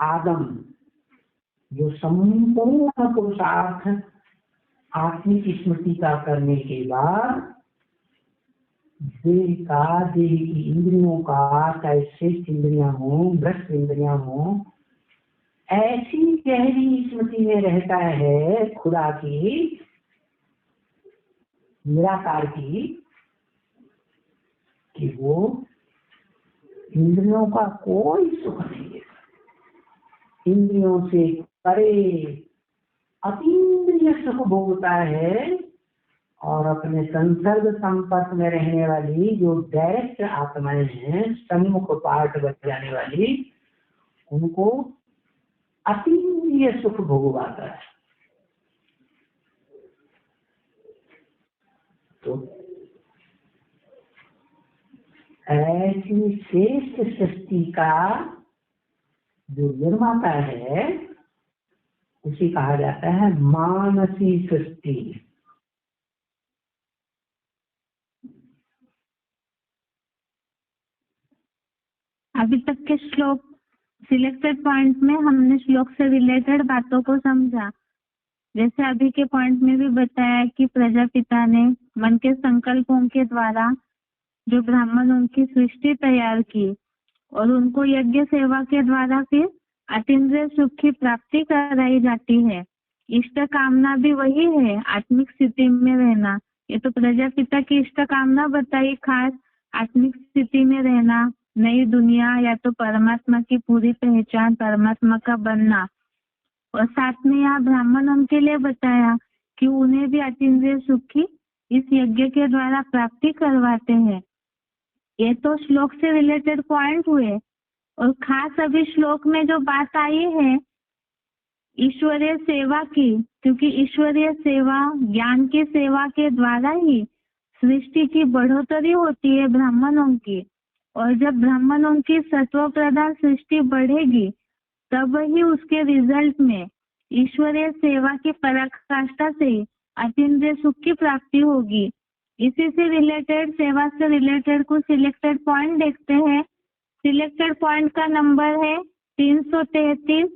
आदम, जो संपूर्ण पुरुषार्थ आत्मिक स्मृति का करने के बाद देह की इंद्रियों का, चाहे श्रेष्ठ इंद्रियां हो भ्रष्ट इंद्रियां हो, ऐसी गहरी स्मृति में रहता है खुदा की, निराकार की, कि वो इंद्रियों का कोई सुख नहीं है, इंद्रियों से परे अतीन्द्रिय सुख भोगता है, और अपने संसर्ग संपर्क में रहने वाली जो डायरेक्ट आत्माएं हैं, सम्मुख पाठ बजाने वाली, उनको अतीन्द्रिय सुख भोगवाता है। तो ऐसी श्रेष्ठ सृष्टि का जो निर्माता है उसे कहा जाता है मानसी सृष्टि। अभी तक के श्लोक सिलेक्टेड पॉइंट में हमने श्लोक से रिलेटेड बातों को समझा। जैसे अभी के पॉइंट में भी बताया कि प्रजापिता ने मन के संकल्पों के द्वारा जो ब्राह्मणों की सृष्टि तैयार की और उनको यज्ञ सेवा के द्वारा फिर अतीन्द्रिय सुख की प्राप्ति कराई जाती है। इष्ट कामना भी वही है, आत्मिक स्थिति में रहना, ये तो प्रजापिता की इष्ट कामना बताई, खास आत्मिक स्थिति में रहना, नई दुनिया या तो परमात्मा की पूरी पहचान, परमात्मा का बनना। और साथ में यहाँ ब्राह्मणों के लिए बताया कि उन्हें भी अतीन्द्रिय सुख की इस यज्ञ के द्वारा प्राप्ति करवाते हैं। ये तो श्लोक से रिलेटेड पॉइंट हुए। और खास अभी श्लोक में जो बात आई है ईश्वरीय सेवा की, क्योंकि ईश्वरीय सेवा ज्ञान की सेवा के द्वारा ही सृष्टि की बढ़ोतरी होती है ब्राह्मणों की। और जब ब्राह्मणों की सत्व प्रधान सृष्टि बढ़ेगी तब ही उसके रिजल्ट में ईश्वरीय सेवा की पराकाष्ठा से अतीन्द्रिय सुख की प्राप्ति होगी। इसी से रिलेटेड, सेवा से रिलेटेड कुछ सिलेक्टेड पॉइंट देखते हैं। सिलेक्टेड पॉइंट का नंबर है 333।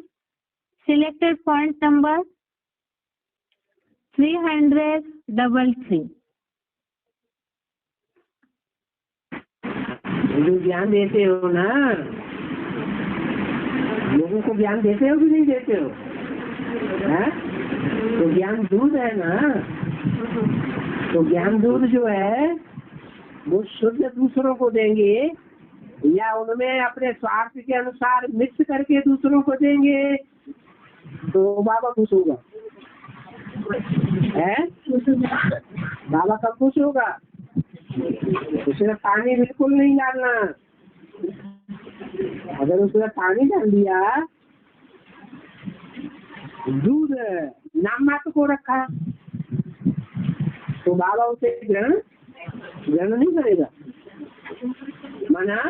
Selected point number 333। जो ज्ञान देते हो ना, लोगों को ज्ञान देते हो कि नहीं देते हो? है? तो ज्ञान दूध है ना, तो ज्ञान दूध जो है वो शुद्ध दूसरों को देंगे या उनमें अपने स्वार्थ के अनुसार मिक्स करके दूसरों को देंगे तो बाबा खुश होगा। है? बाबा कब खुश होगा? उसमें पानी बिल्कुल नहीं डालना। अगर उसमें पानी डाल दिया, दूध नाम मात्र को रखा, तो बाबा उसे ग्रहण नहीं करेगा। माना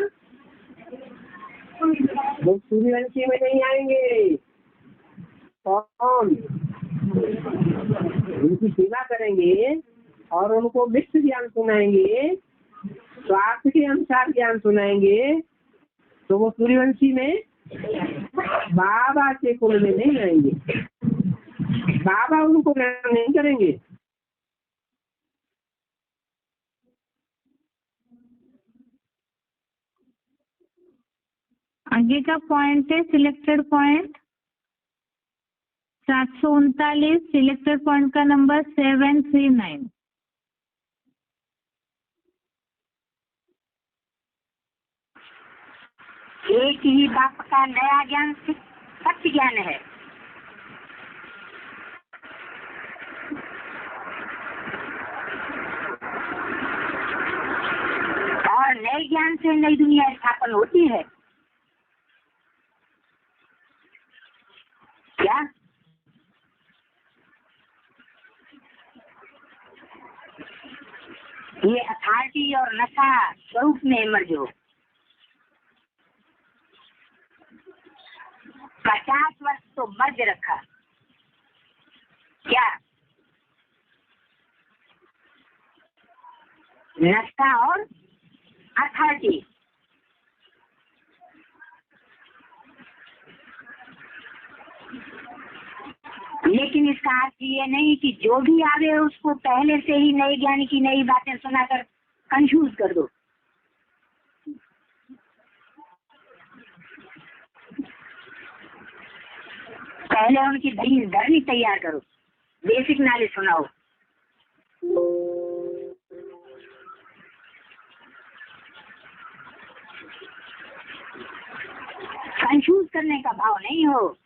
वो सूर्यवंशी में नहीं आएंगे, कौन उनकी सेवा करेंगे और उनको मिक्स ज्ञान सुनाएंगे, स्वार्थ के अनुसार ज्ञान सुनाएंगे, तो वो सूर्यवंशी में बाबा के कुल में नहीं आएंगे, बाबा उनको ग्रहण नहीं करेंगे। आगे का पॉइंट है सिलेक्टेड पॉइंट 739। सिलेक्टेड पॉइंट का नंबर 739। एक ही बाप का नया ज्ञान सत्य ज्ञान है। और नए ज्ञान से नई दुनिया स्थापन होती है। क्या? ये अथॉरिटी और नशा स्वरूप में मर्ज हो। 50 वर्ष तो मर्ज रखा। क्या? नशा और अथॉरिटी। लेकिन इसका अर्थ ये नहीं कि जो भी आवे उसको पहले से ही नए ज्ञान की नई बातें सुनाकर कंफ्यूज कर दो। पहले उनकी धरनी तैयार करो, बेसिक नॉलेज सुनाओ। कंफ्यूज करने का भाव नहीं हो।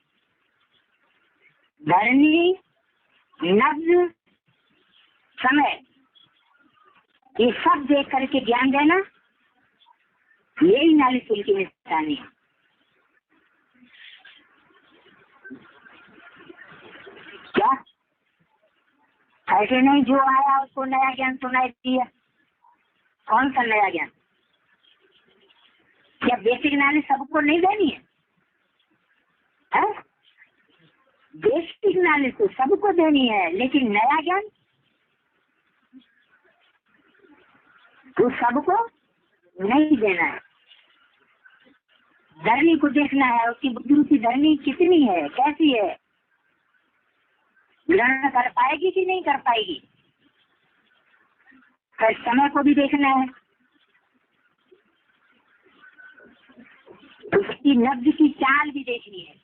धरनी, नब्ज, समय, ये सब देख करके ज्ञान देना, यही नॉलेज की निशानी है। क्या? ऐसे नहीं जो आया उसको नया ज्ञान सुनाई दिया। कौन सा नया ज्ञान? क्या बेसिक नॉलेज सबको नहीं देनी है? बेसिक नॉलेज तो सबको देनी है, लेकिन नया ज्ञान तो सबको नहीं देना है। धरनी को देखना है, उसकी बुद्धि की धरनी कितनी है, कैसी है, ग्रहण कर पाएगी कि नहीं कर पाएगी। फिर समय को भी देखना है, उसकी नब्ज की चाल भी देखनी है।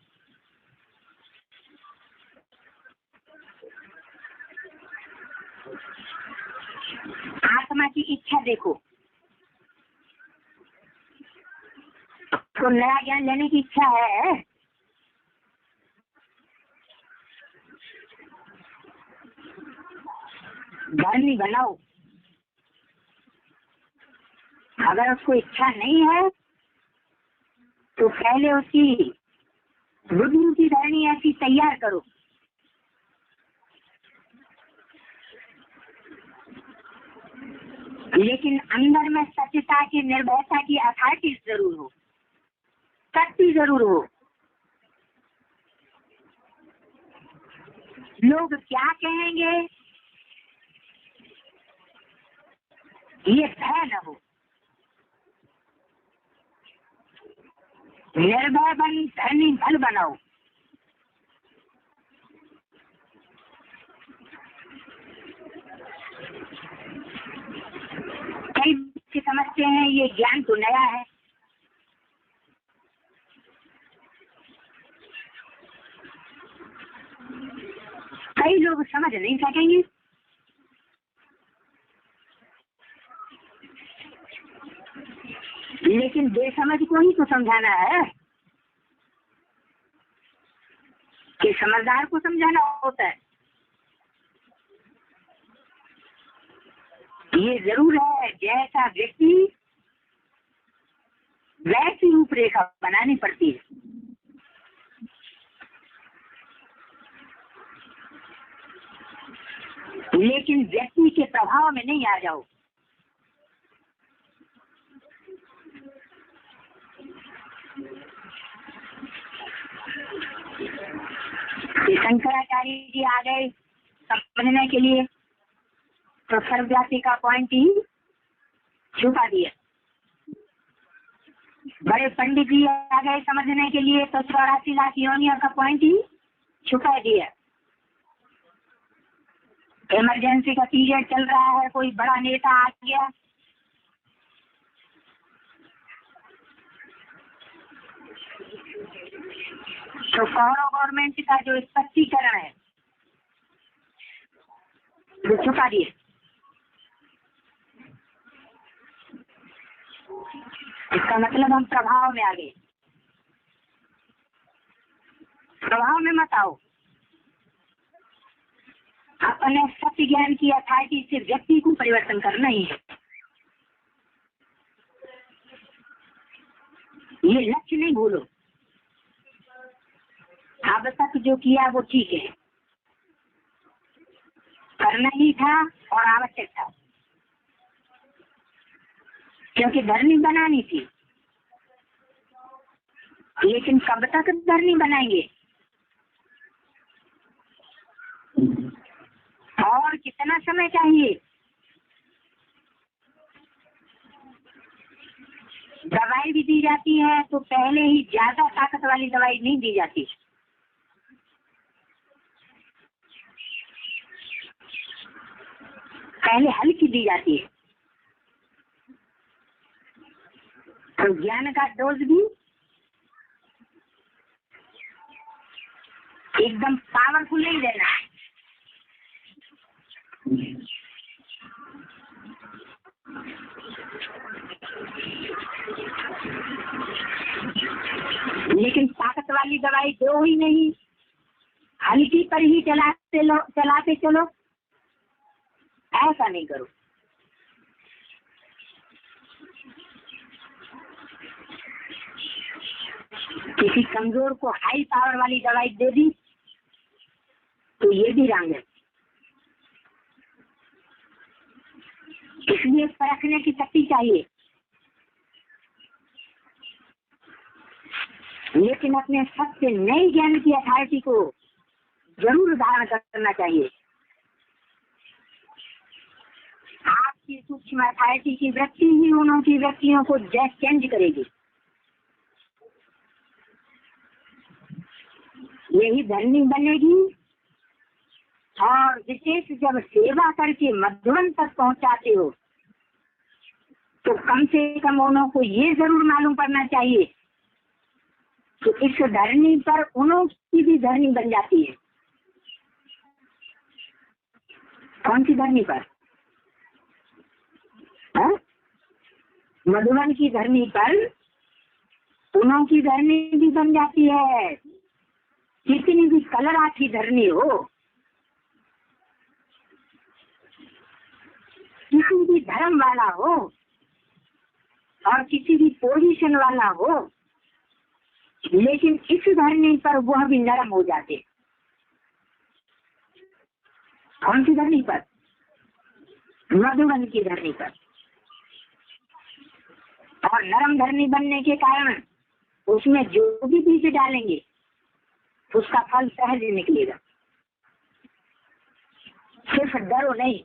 आत्मा की इच्छा देखो, तो नया ज्ञान लेने की इच्छा है। धर्मी बनाओ। अगर उसको इच्छा नहीं है तो पहले उसकी बुद्धि की धरनी ऐसी तैयार करो। लेकिन अंदर में सत्यता की, निर्भयता की अथॉरिटी जरूर हो, शक्ति जरूर हो। लोग क्या कहेंगे ये भय न हो। निर्भय बन धनी बल बनाओ। कई बच्चे समझते हैं ये ज्ञान तो नया है, कई लोग समझ नहीं सकेंगे। लेकिन बेसमझ को ही तो समझाना है, कि समझदार को समझाना होता है। ये जरूर है जैसा व्यक्ति वैसी रूपरेखा बनानी पड़ती है। लेकिन व्यक्ति के प्रभाव में नहीं आ जाओ। शंकराचार्य जी आ गए समझने के लिए, तो सर्वव्यापी का पॉइंट ही छुपा दिया। बड़े पंडित जी आ गए समझने के लिए, तो 84 लाख योनियों का पॉइंट ही छुपा दिया। इमरजेंसी का पीरियड चल रहा है, कोई बड़ा नेता आ गया, तो फॉलो गवर्नमेंट का जो स्पष्टीकरण है वो छुपा दिए। इसका मतलब हम प्रभाव में आ गए। प्रभाव में मत आओ। अपने सत्य ज्ञान की अथॉरिटी से व्यक्ति को परिवर्तन करना ही है। ये लक्ष्य नहीं भूलो। अब तक जो किया वो ठीक है, करना ही था और आवश्यक था, क्योंकि धरनी बनानी थी। लेकिन कब तक धरनी बनाएंगे और कितना समय चाहिए? दवाई भी दी जाती है तो पहले ही ज्यादा ताकत वाली दवाई नहीं दी जाती, पहले हल्की दी जाती है। तो ज्ञान का डोज भी एकदम पावरफुल नहीं देना है। लेकिन ताकत वाली दवाई दो ही नहीं, हल्की पर ही चलाते चलो, ऐसा नहीं करो। किसी कमजोर को हाई पावर वाली दवाई दे दी तो ये भी रंग है। इसलिए परखने की शक्ति चाहिए, लेकिन अपने सबसे नए ज्ञान की अथॉरिटी को जरूर धारण करना चाहिए। आपकी सूक्ष्म अथॉरिटी की वृत्ति ही उन्हों की व्यक्तियों को चेंज करेगी। यही धरनी बनेगी। और विशेष जब सेवा करके मधुबन तक पहुंचाते हो तो कम से कम उन्हों को ये जरूर मालूम पड़ना चाहिए कि इस धरनी पर उन्हों की भी धरनी बन जाती है। कौन सी धरनी पर? हाँ? मधुबन की धरनी पर उनों की धरनी भी बन जाती है। कितनी भी कलराठी धरनी हो, किसी भी धर्म वाला हो और किसी भी पोजीशन वाला हो, लेकिन इस धरनी पर वह भी नरम हो जाते। कौन सी धरनी पर? मधुबन की धरनी पर। और नरम धरनी बनने के कारण उसमें जो भी बीज डालेंगे उसका फल सहज निकलेगा। सिर्फ डरो नहीं,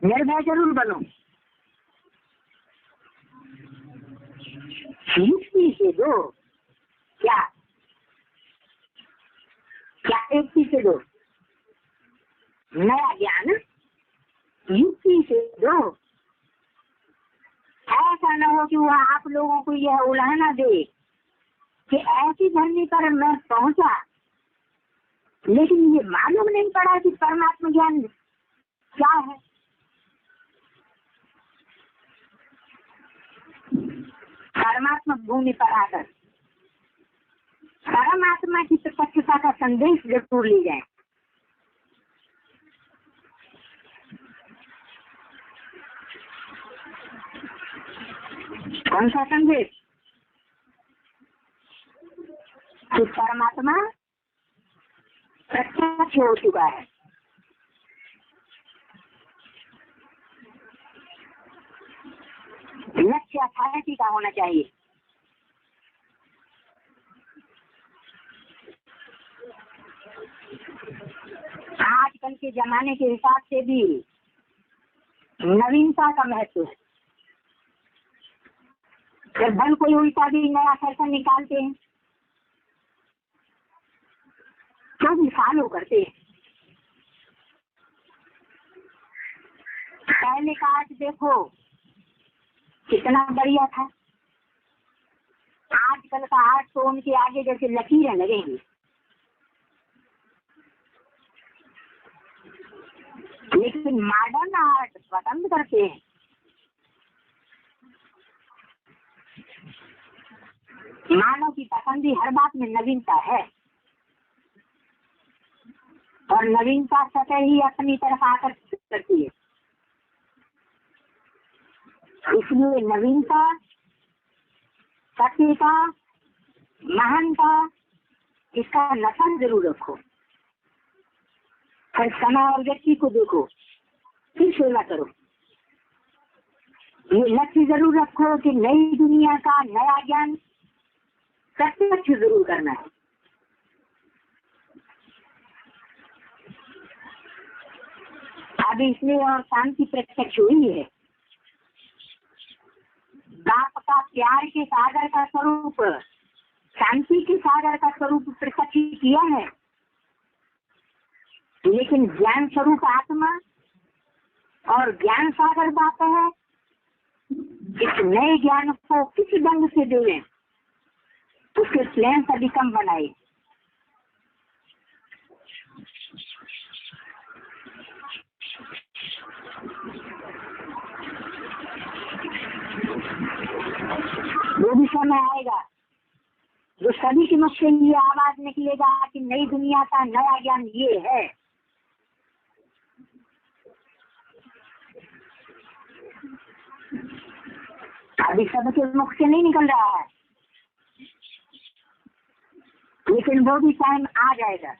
निर्भय जरूर बनो। युक्ति से दो, क्या क्या युक्ति से दो? नया ज्ञान युक्ति से दो। ऐसा न हो कि वह आप लोगों को यह उलाहना दे कि ऐसी धरनी पर मैं पहुंचा लेकिन ये मालूम नहीं पड़ा कि परमात्मा ज्ञान क्या है। परमात्मा भूमि पर आकर परमात्मा की प्रत्यक्षता का संदेश जरूर ले जाए। कौन सा संदेश? कि परमात्मा प्रत्यक्ष हो चुका है। लक्ष्य अथॉरिटी का होना चाहिए। आजकल के जमाने के हिसाब से भी नवीनता का महत्व है। जब धन कोई उल्टा भी नया फैशन निकालते हैं तो भी फॉलो करते हैं। पहले का आज देखो कितना बढ़िया था। आजकल का आर्ट तो उनके आगे जैसे लकीरें लगेंगी। लेकिन मॉडर्न आर्ट पसंद करते हैं। मानव की पसंद ही हर बात में नवीनता है और नवीनता सतह ही अपनी तरफ आकर्षित करती है। इसलिए नवीनता, सत्यता, महानता, इसका नशा जरूर रखो। हर समय और व्यक्ति को देखो, फिर सेवा करो। ये लक्ष्य जरूर रखो कि नई दुनिया का नया ज्ञान प्रत्यक्ष जरूर करना है। अभी इसलिए और शांति प्रत्यक्ष हुई है। बाप का प्यार के सागर का स्वरूप, शांति के सागर का स्वरूप प्रत्यक्ष किया है। लेकिन ज्ञान स्वरूप आत्मा और ज्ञान सागर बाप है। इस नए ज्ञान को किस ढंग से देवें, उसके प्लेन से भी कम बनाए। वो भी समय आएगा जो सभी के मुख से ये आवाज निकलेगा कि नई दुनिया का नया ज्ञान ये है। अभी सबके मुख से नहीं निकल रहा है, लेकिन वो भी टाइम आ जाएगा।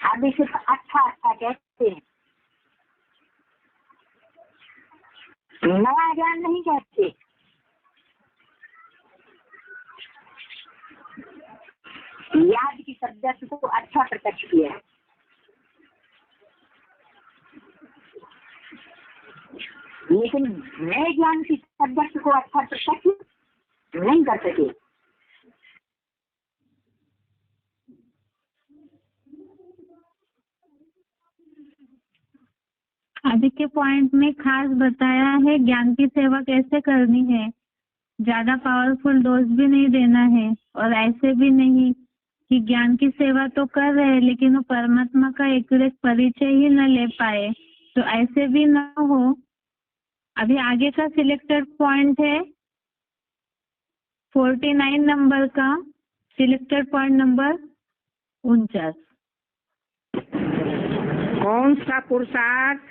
अभी सिर्फ अच्छा अच्छा कहते हैं, नया ज्ञान नहीं कहते। याद की सब्जेक्ट को अच्छा प्रत्यक्ष किया है, लेकिन नए ज्ञान की सब्जेक्ट को अच्छा प्रत्यक्ष नहीं कर सके। अभी के पॉइंट में खास बताया है ज्ञान की सेवा कैसे करनी है। ज्यादा पावरफुल डोज भी नहीं देना है और ऐसे भी नहीं कि ज्ञान की सेवा तो कर रहे हैं लेकिन वो परमात्मा का एक्यूरेट परिचय ही न ले पाए, तो ऐसे भी न हो। अभी आगे का सिलेक्टेड पॉइंट है 49 नंबर का, सिलेक्टेड पॉइंट नंबर 49। कौन सा पुरुषार्थ,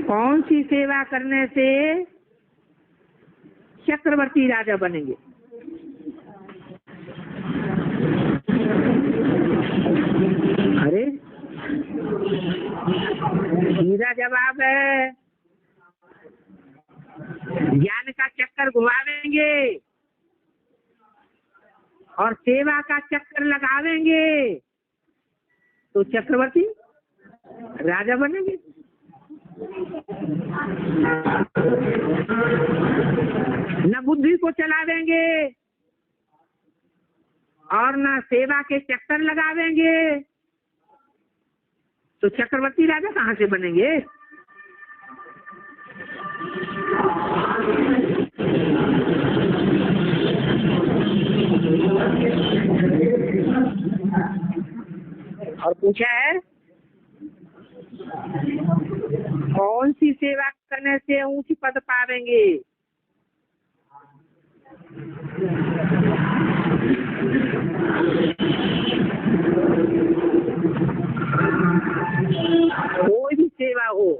कौन सी सेवा करने से चक्रवर्ती राजा बनेंगे? अरे सीधा जवाब है, ज्ञान का चक्कर घुमावेंगे और सेवा का चक्कर लगावेंगे तो चक्रवर्ती राजा बनेंगे। न बुद्धि को चलावेंगे और न सेवा के चक्कर लगावेंगे तो चक्रवर्ती राजा कहाँ से बनेंगे? और पूछा है कौन सी सेवा करने से ऊंची पद पावेंगे? कोई भी सेवा हो,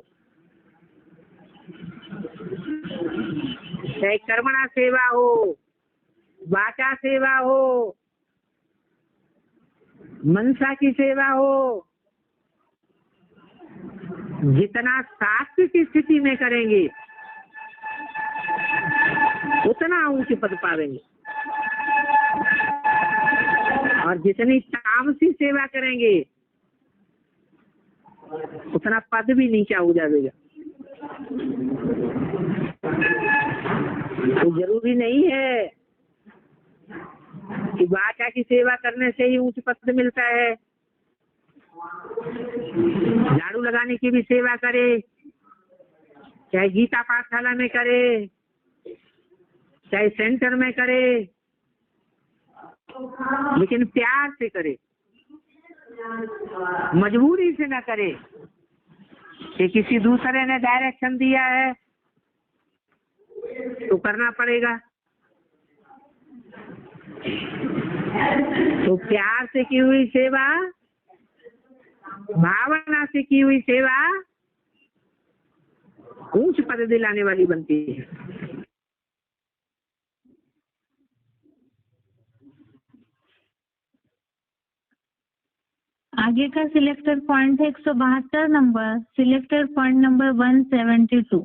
चाहे कर्मणा सेवा हो, वाचा सेवा हो, मनसा की सेवा हो, जितना शास्त्र की स्थिति में करेंगे उतना ऊंचे पद पावेंगे, और जितनी तामसी सेवा करेंगे उतना पद भी नीचा हो जाएगा। तो जरूरी नहीं है कि वाचा की सेवा करने से ही ऊंच पद मिलता है। झाड़ू लगाने की भी सेवा करे, चाहे गीता पाठशाला में करे, चाहे सेंटर में करे, लेकिन प्यार से करे, मजबूरी से ना करे कि किसी दूसरे ने डायरेक्शन दिया है तो करना पड़ेगा। तो प्यार से की हुई सेवा, भावना से की हुई सेवा ऊंच पद दिलाने वाली बनती है। आगे का सिलेक्टेड पॉइंट है 172 नंबर, सिलेक्टेड पॉइंट नंबर 172।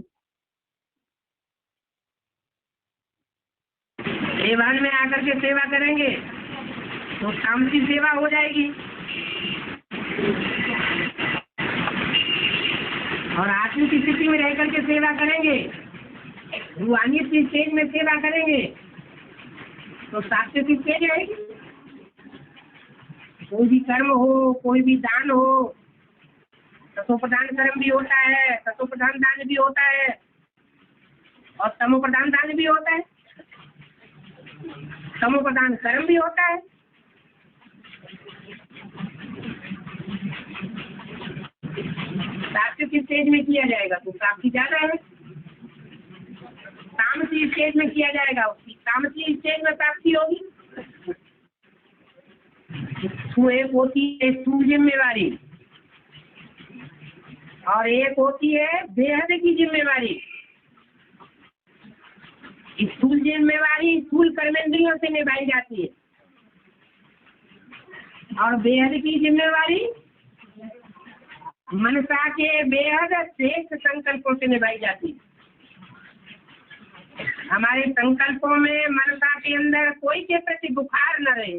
देवान में आकर के सेवा करेंगे तो तामसी सेवा हो जाएगी, और आत्मिक की स्थिति में रह करके सेवा करेंगे, रूहानियत की स्टेज में सेवा करेंगे तो सात्विक की स्टेज रहेगी। कोई भी कर्म हो, कोई भी दान हो, तत्वप्रधान कर्म भी होता है, तत्वप्रधान दान भी होता है, और तमोप्रधान दान भी होता है, तमोप्रधान कर्म भी होता है। सात्विक स्टेज में किया जाएगा तो काफी ज्यादा है, तामसी स्टेज में किया जाएगा उसकी तामसी स्टेज में प्राप्ति होगी। तो एक होती है स्थूल जिम्मेवारी और एक होती है बेहद की जिम्मेवारी। स्थूल जिम्मेवारी स्थूल कर्मेंद्रियों से निभाई जाती है और बेहद की जिम्मेवारी मनसा के बेहद श्रेष्ठ संकल्पों से निभाई जाती है। हमारे संकल्पों में मनसा के अंदर कोई के प्रति बुखार न रहे,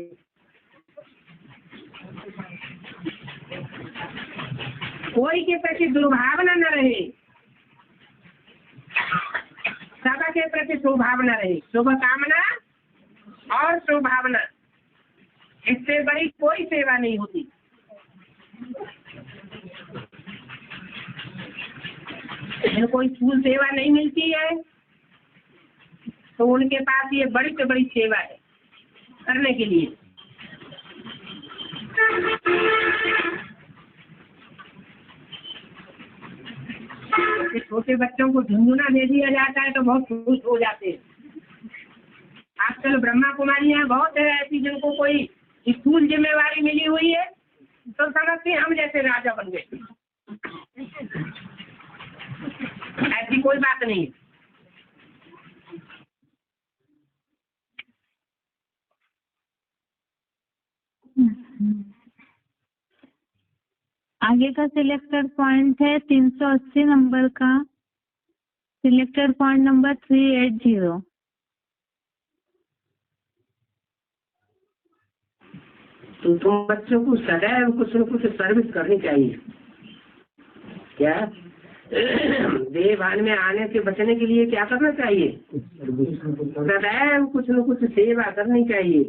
कोई के प्रति दुर्भावना न रहे, सबके प्रति शुभभावना रहे। शुभ कामना और शुभभावना, इससे बड़ी कोई सेवा नहीं होती। कोई स्थूल सेवा नहीं मिलती है तो उनके पास ये बड़ी से बड़ी सेवा है करने के लिए। छोटे बच्चों को झुनझुना दे दिया जाता है तो बहुत खुश हो जाते हैं। आजकल ब्रह्मा कुमारियां बहुत है ऐसी जिनको कोई स्थूल जिम्मेवारी मिली हुई है तो समझते हम जैसे राजा बन गए। ऐसी कोई बात नहीं। आगे का सिलेक्टेड पॉइंट है 380 नंबर का, सिलेक्टेड पॉइंट नंबर 380। तो तुम बच्चों को सदैव कुछ न कुछ सर्विस करनी चाहिए। क्या देवभान में आने से बचने के लिए क्या करना चाहिए? सदैव कुछ न कुछ सेवा करनी चाहिए।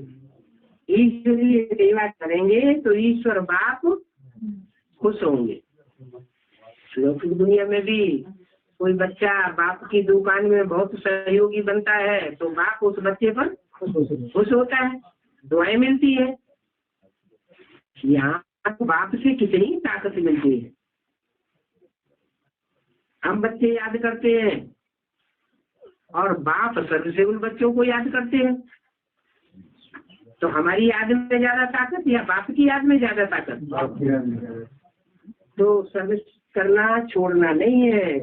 ईश्वरीय सेवा करेंगे तो ईश्वर बाप खुश होंगे। लौकिक दुनिया में भी कोई बच्चा बाप की दुकान में बहुत सहयोगी बनता है तो बाप उस बच्चे पर खुश होता है, दुआएं मिलती है। यहाँ तो बाप से कितनी ताकत मिलती है। हम बच्चे याद करते हैं और बाप सबसे उन बच्चों को याद करते हैं। तो हमारी याद में ज्यादा ताकत या बाप की याद में ज्यादा ताकत? तो सर्विस करना छोड़ना नहीं है।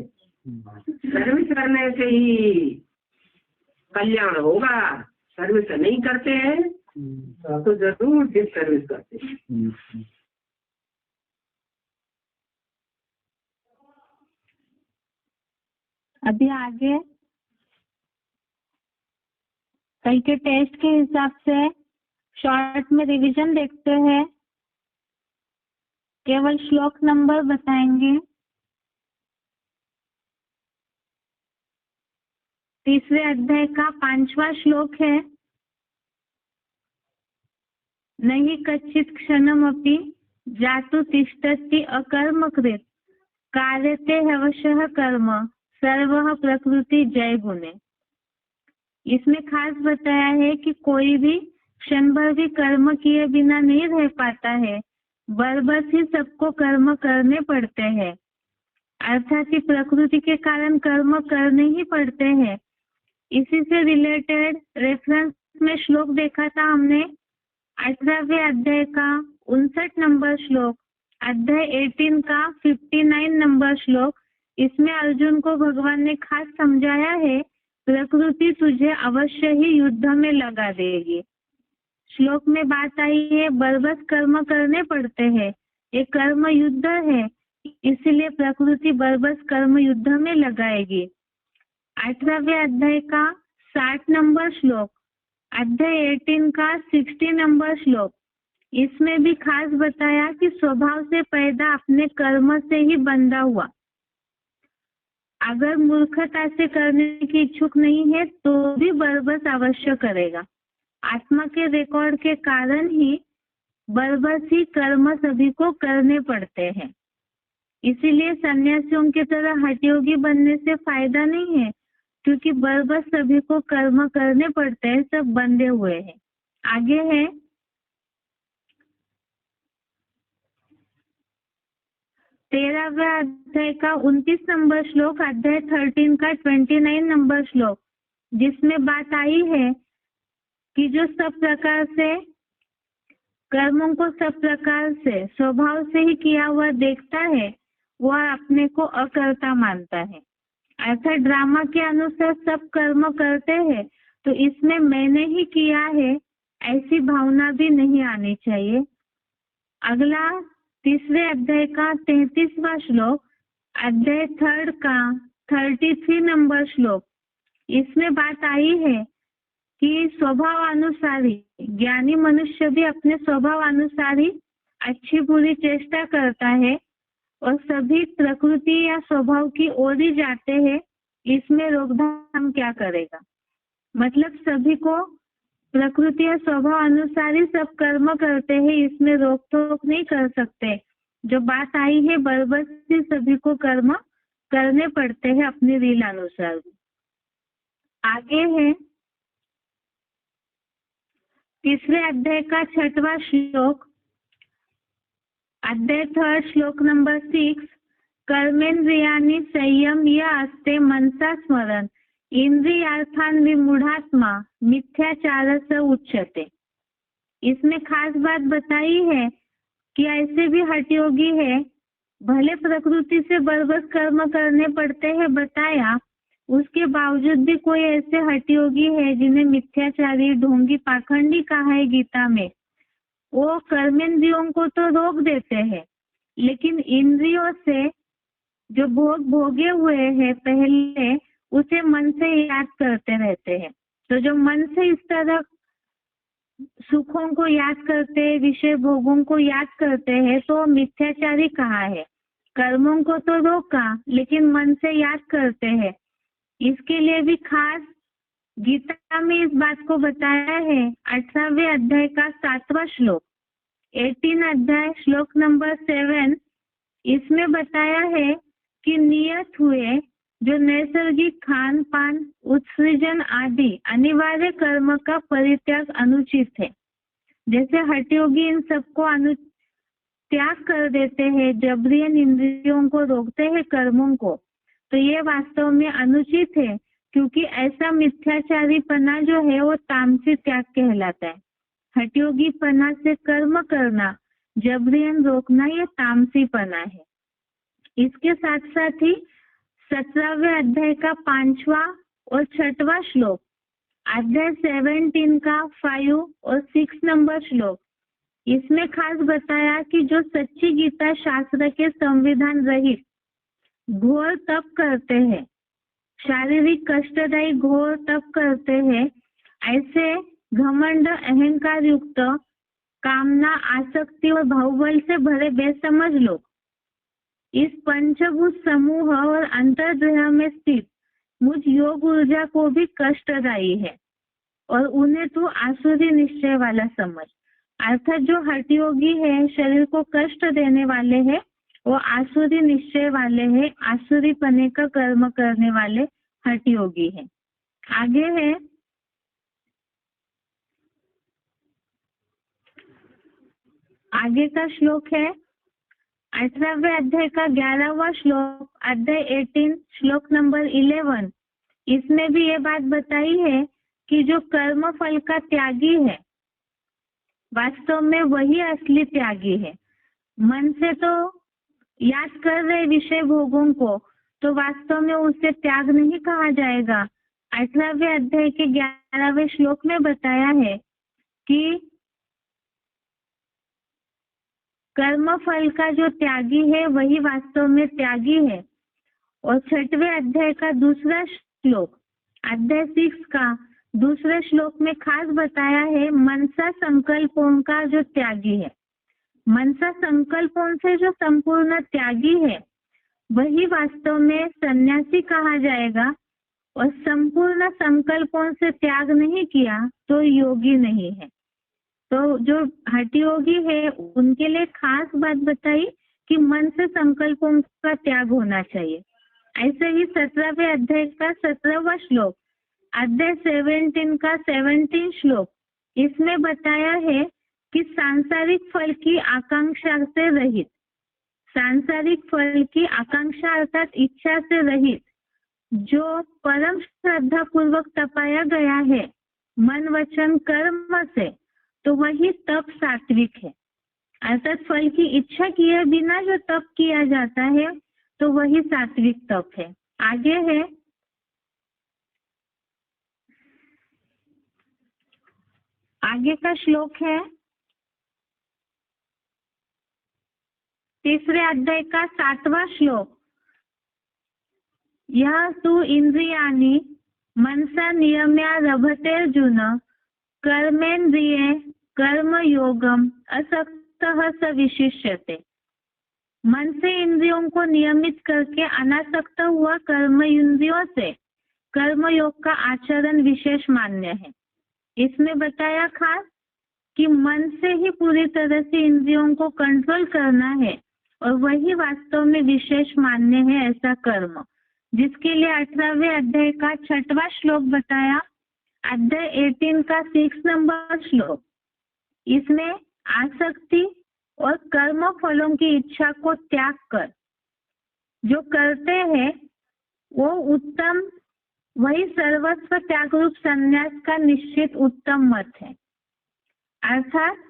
सर्विस करने से ही कल्याण होगा। सर्विस नहीं करते हैं तो जरूर डिस सर्विस करते हैं। अभी आगे कल के टेस्ट के हिसाब से शॉर्ट में रिवीजन देखते हैं। केवल श्लोक नंबर बताएंगे। तीसरे अध्याय का 5वां श्लोक है। नहीं कच्चित क्षणमपि जातु तिष्ठति अकर्मकृत कार्यते हवशः कर्म सर्वः प्रकृति जय गुणे। इसमें खास बताया है कि कोई भी क्षण भर भी कर्म किए बिना नहीं रह पाता है, बरबस ही सबको कर्म करने पड़ते हैं। अर्थात ही प्रकृति के कारण कर्म करने ही पड़ते हैं। इसी से रिलेटेड रेफरेंस में श्लोक देखा था हमने 18वें अध्याय का 59 नंबर श्लोक, अध्याय 18 का 59 नंबर श्लोक। इसमें अर्जुन को भगवान ने खास समझाया है प्रकृति तुझे अवश्य ही युद्ध में लगा देगी। श्लोक में बात आई है बरबस कर्म करने पड़ते हैं, ये कर्म युद्ध है, इसीलिए प्रकृति बरबस कर्म युद्ध में लगाएगी। 18वें अध्याय का 60 नंबर श्लोक, अध्याय 18 का 60 नंबर श्लोक। इसमें भी खास बताया कि स्वभाव से पैदा अपने कर्म से ही बंधा हुआ अगर मूर्खता से करने की इच्छुक नहीं है तो भी बरबस अवश्य करेगा। आत्मा के रिकॉर्ड के कारण ही बरबस ही कर्म सभी को करने पड़ते हैं। इसीलिए सन्यासियों की तरह हठयोगी बनने से फायदा नहीं है, क्योंकि बरबस सभी को कर्म करने पड़ते हैं, सब बंधे हुए हैं। आगे है 13वें अध्याय का 29 नंबर श्लोक, अध्याय 13 का 29 नंबर श्लोक, जिसमें बात आई है कि जो सब प्रकार से कर्मों को सब प्रकार से स्वभाव से ही किया हुआ देखता है वह अपने को अकर्ता मानता है। अर्थात ड्रामा के अनुसार सब कर्म करते हैं तो इसमें मैंने ही किया है ऐसी भावना भी नहीं आनी चाहिए। अगला तीसरे अध्याय का 33वां श्लोक, अध्याय 3 का 33 नंबर श्लोक। इसमें बात आई है कि स्वभाव अनुसार ही ज्ञानी मनुष्य भी अपने स्वभाव अनुसार ही अच्छी बुरी चेष्टा करता है और सभी प्रकृति या स्वभाव की ओर ही जाते हैं। इसमें रोकथाम क्या करेगा? मतलब सभी को प्रकृति या स्वभाव अनुसार ही सब कर्म करते हैं, इसमें रोक टोक नहीं कर सकते। जो बात आई है बरबस से सभी को कर्म करने पड़ते हैं अपनी रील अनुसार। आगे है तीसरे अध्याय का 6वां श्लोक, अध्याय 3 श्लोक नंबर 6 कर्मेंद्रियाणि संयम या अस्ते मनसा स्मरण इंद्रियार्थान विमूढ़ात्मा मिथ्याचारस उच्यते। इसमें खास बात बताई है कि ऐसे भी हठयोगी है, भले प्रकृति से बर्बस कर्म करने पड़ते हैं बताया, उसके बावजूद भी कोई ऐसे हठयोगी है जिन्हें मिथ्याचारी ढोंगी पाखंडी कहा है गीता में। वो कर्मेंद्रियों को तो रोक देते हैं, लेकिन इंद्रियों से जो भोग भोगे हुए हैं पहले उसे मन से याद करते रहते हैं। तो जो मन से इस तरह सुखों को याद करते हैं, विषय भोगों को याद करते हैं, तो मिथ्याचारी कहा है। कर्मों को तो रोका लेकिन मन से याद करते हैं। इसके लिए भी खास गीता में इस बात को बताया है। 18वें अध्याय का 7वां श्लोक 18 अध्याय श्लोक नंबर 7 इसमें बताया है कि नियत हुए जो नैसर्गिक खान पान उत्सृजन आदि अनिवार्य कर्म का परित्याग अनुचित है। जैसे हठयोगी इन सबको त्याग कर देते हैं, जबरियन इंद्रियों को रोकते हैं कर्मों को, तो ये वास्तव में अनुचित है, क्योंकि ऐसा मिथ्याचारी पना जो है वो तामसी त्याग कहलाता है। हठयोगी पना से कर्म करना, जबरियन रोकना, ये तामसी पना है। इसके साथ साथ ही 17वें अध्याय का 5वां और 6वां श्लोक, अध्याय 17 का 5 और 6 नंबर श्लोक, इसमें खास बताया कि जो सच्ची गीता शास्त्र के संविधान रहित घोर तप करते हैं, शारीरिक कष्टदायी घोर तप करते हैं, ऐसे घमंड अहंकार युक्त कामना आसक्ति और बाहुबल से भरे बेसमझ लोग इस पंचभूत समूह और अंतर्ग्रह में स्थित मुझ योग ऊर्जा को भी कष्टदायी है और उन्हें तो आसुरी निश्चय वाला समझ। अर्थात जो हठयोगी है, शरीर को कष्ट देने वाले हैं, वो आसुरी निश्चय वाले हैं, आसुरी पने का कर्म करने वाले हठयोगी है। आगे है आगे का श्लोक है 18वें अध्याय का 11वां श्लोक, अध्याय 18 श्लोक नंबर 11। इसमें भी ये बात बताई है कि जो कर्म फल का त्यागी है वास्तव में वही असली त्यागी है। मन से तो याद कर रहे विषय भोगों को, तो वास्तव में उसे त्याग नहीं कहा जाएगा। 18वें अध्याय के 11वें श्लोक में बताया है कि कर्म फल का जो त्यागी है वही वास्तव में त्यागी है। और 6वें अध्याय का दूसरा श्लोक, अध्याय 6 का दूसरे श्लोक में खास बताया है मनसा संकल्पों का जो त्यागी है। मनसा संकल्पों से जो संपूर्ण त्यागी है वही वास्तव में सन्यासी कहा जाएगा। और संपूर्ण संकल्पों से त्याग नहीं किया तो योगी नहीं है। तो जो हठयोगी है उनके लिए खास बात बताई कि मन से संकल्पों का त्याग होना चाहिए। ऐसे ही 17वें अध्याय का 17वां श्लोक, अध्याय 17 का 17 श्लोक, इसमें बताया है कि सांसारिक फल की आकांक्षा से रहित, सांसारिक फल की आकांक्षा अर्थात इच्छा से रहित जो परम श्रद्धा पूर्वक तपाया गया है मन वचन कर्म से, तो वही तप सात्विक है। अर्थात फल की इच्छा किए बिना जो तप किया जाता है तो वही सात्विक तप है। आगे है आगे का श्लोक है 3रे अध्याय का 7वां श्लोक, यह तु इंद्रियाणि मनसा नियम्या रभतेर्जुन कर्मेन्द्रिये कर्म योगम असक्तः स विशिष्यते। मन से इंद्रियों को नियमित करके अनासक्त हुआ कर्म इंद्रियों से कर्म योग का आचरण विशेष मान्य है। इसमें बताया खास कि मन से ही पूरी तरह से इंद्रियों को कंट्रोल करना है और वही वास्तव में विशेष मान्य है ऐसा कर्म, जिसके लिए 18वें अध्याय का 6वां श्लोक बताया, अध्याय 18 का 6 नंबर श्लोक। इसमें आसक्ति और कर्म फलों की इच्छा को त्याग कर जो करते हैं वो उत्तम, वही सर्वस्व त्याग रूप संन्यास का निश्चित उत्तम मत है। अर्थात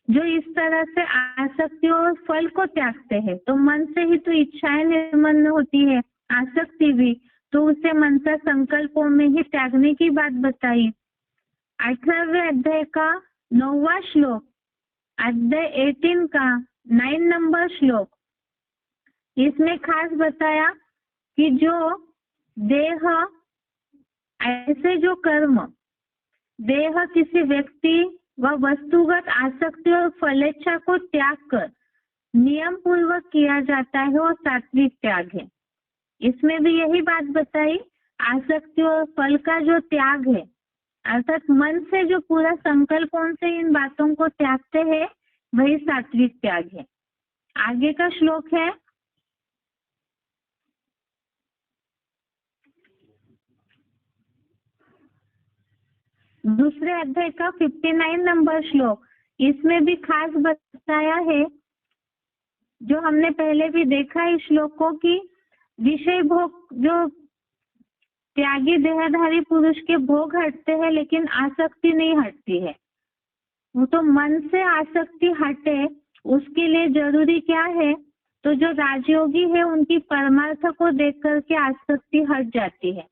जो इस तरह से आसक्ति और फल को त्यागते हैं, तो मन से ही तो इच्छाएं निर्माण होती है, आसक्ति भी, तो उसे मनसा संकल्पों में ही त्यागने की बात बताई। 18वें अध्याय का 9वां श्लोक, अध्याय 18 का 9 नंबर श्लोक, इसमें खास बताया कि जो देह, ऐसे जो कर्म देह किसी व्यक्ति व वस्तुगत आसक्ति और फलेच्छा को त्याग कर नियम पूर्वक किया जाता है वो सात्विक त्याग है। इसमें भी यही बात बताई, आसक्ति और फल का जो त्याग है, अर्थात मन से जो पूरा संकल्पों से इन बातों को त्यागते हैं वही सात्विक त्याग है। आगे का श्लोक है दूसरे अध्याय का 59 नंबर श्लोक, इसमें भी खास बताया है, जो हमने पहले भी देखा है श्लोकों की, विषय भोग, जो त्यागी देहधारी पुरुष के भोग हटते हैं लेकिन आसक्ति नहीं हटती है। वो तो मन से आसक्ति हटे, उसके लिए जरूरी क्या है, तो जो राजयोगी है उनकी परमार्थ को देख करके आसक्ति हट जाती है।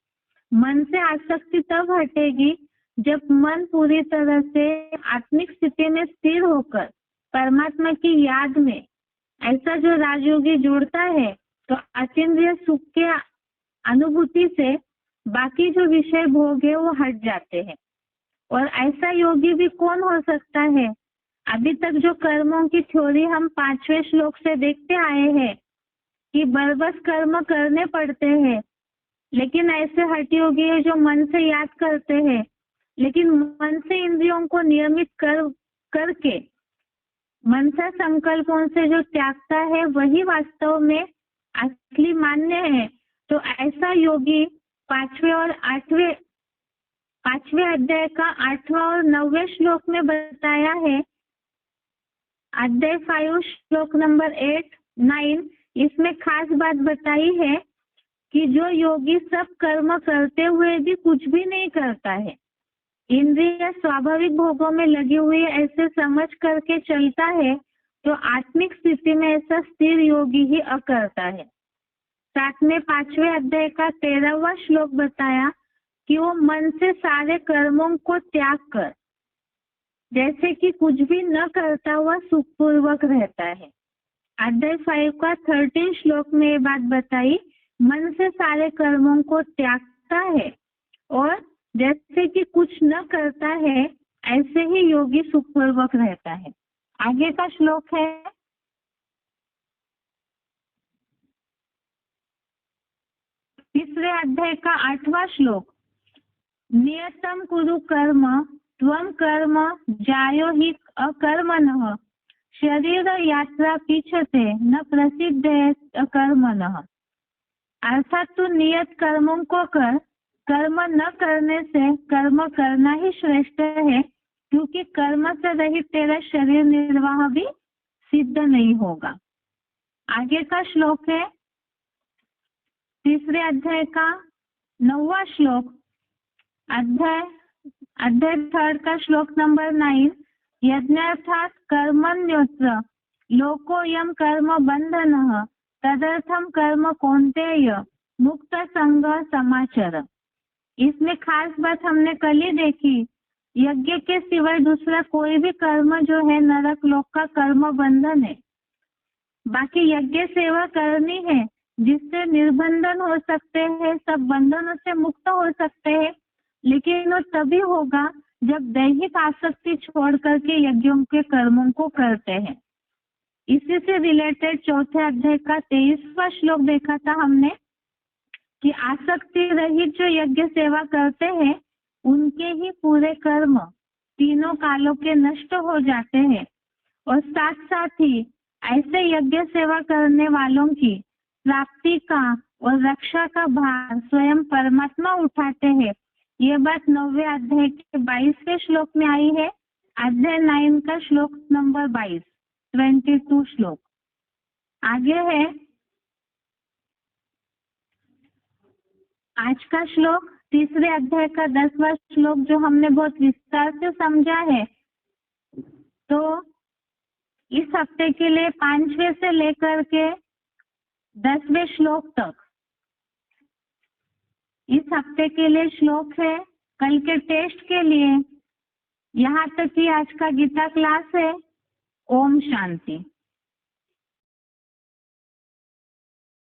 मन से आसक्ति तब हटेगी जब मन पूरी तरह से आत्मिक स्थिति में स्थिर होकर परमात्मा की याद में ऐसा जो राजयोगी जुड़ता है, तो अतीन्द्रिय सुख के अनुभूति से बाकी जो विषय भोग है वो हट जाते हैं। और ऐसा योगी भी कौन हो सकता है? अभी तक जो कर्मों की थ्योरी हम 5वें श्लोक से देखते आए हैं कि बरबस कर्म करने पड़ते हैं, लेकिन ऐसे हठ योगी है जो मन से याद करते हैं, लेकिन मन से इंद्रियों को नियमित करके मनसा संकल्पों से जो त्यागता है वही वास्तव में असली मान्य है। तो ऐसा योगी 5वें अध्याय का 8वां और 9वें श्लोक में बताया है। अध्याय 5 श्लोक नंबर 8, 9, इसमें खास बात बताई है कि जो योगी सब कर्म करते हुए भी कुछ भी नहीं करता है, इंद्रिय स्वाभाविक भोगों में लगी हुई ऐसे समझ करके चलता है, तो आत्मिक स्थिति में ऐसा स्थिर योगी ही अकर्ता है। साथ में 5वें अध्याय का 13वां श्लोक बताया कि वो मन से सारे कर्मों को त्याग कर जैसे कि कुछ भी न करता हुआ सुखपूर्वक रहता है। अध्याय 5 का 13 श्लोक में ये बात बताई, मन से सारे कर्मों को त्यागता है और जैसे कि कुछ न करता है, ऐसे ही योगी सुखपूर्वक रहता है। आगे का श्लोक है तीसरे अध्याय का 8वां श्लोक, नियतम कुरु कर्म त्वं कर्म जायो हि अकर्मणः शरीर यात्रा पीछते न प्रसिद्ध अकर्मणः। अर्थात तू नियत कर्मों को कर, कर्म न करने से कर्म करना ही श्रेष्ठ है, क्योंकि कर्म से रहित तेरा शरीर निर्वाह भी सिद्ध नहीं होगा। आगे का श्लोक है तीसरे अध्याय का 9वां श्लोक, अध्याय 3 का श्लोक नंबर 9, यज्ञार्थात् कर्मण्योऽत्र लोकोऽयं कर्म बंधनः तदर्थम कर्म कौन्तेय मुक्त संग समाचर। इसमें खास बात हमने कल ही देखी, यज्ञ के सिवाय दूसरा कोई भी कर्म जो है नरक लोक का कर्म बंधन है। बाकी यज्ञ सेवा करनी है जिससे निर्बंधन हो सकते हैं, सब बंधनों से मुक्त हो सकते हैं, लेकिन वो तभी होगा जब दैहिक आसक्ति छोड़ करके यज्ञों के कर्मों को करते हैं। इसी से रिलेटेड चौथे अध्याय का 23वां श्लोक देखा था हमने कि आसक्ति रहित जो यज्ञ सेवा करते हैं उनके ही पूरे कर्म तीनों कालों के नष्ट हो जाते हैं, और साथ साथ ही ऐसे यज्ञ सेवा करने वालों की प्राप्ति का और रक्षा का भार स्वयं परमात्मा उठाते हैं। ये बात 9वें अध्याय के 22वें श्लोक में आई है, अध्याय 9 का श्लोक नंबर 22। 22 श्लोक। आगे है आज का श्लोक, तीसरे अध्याय का 10वां श्लोक, जो हमने बहुत विस्तार से समझा है। तो इस हफ्ते के लिए 5वें से लेकर के 10वें श्लोक तक इस हफ्ते के लिए श्लोक है। कल के टेस्ट के लिए यहाँ तक कि आज का गीता क्लास है। ओम शांति।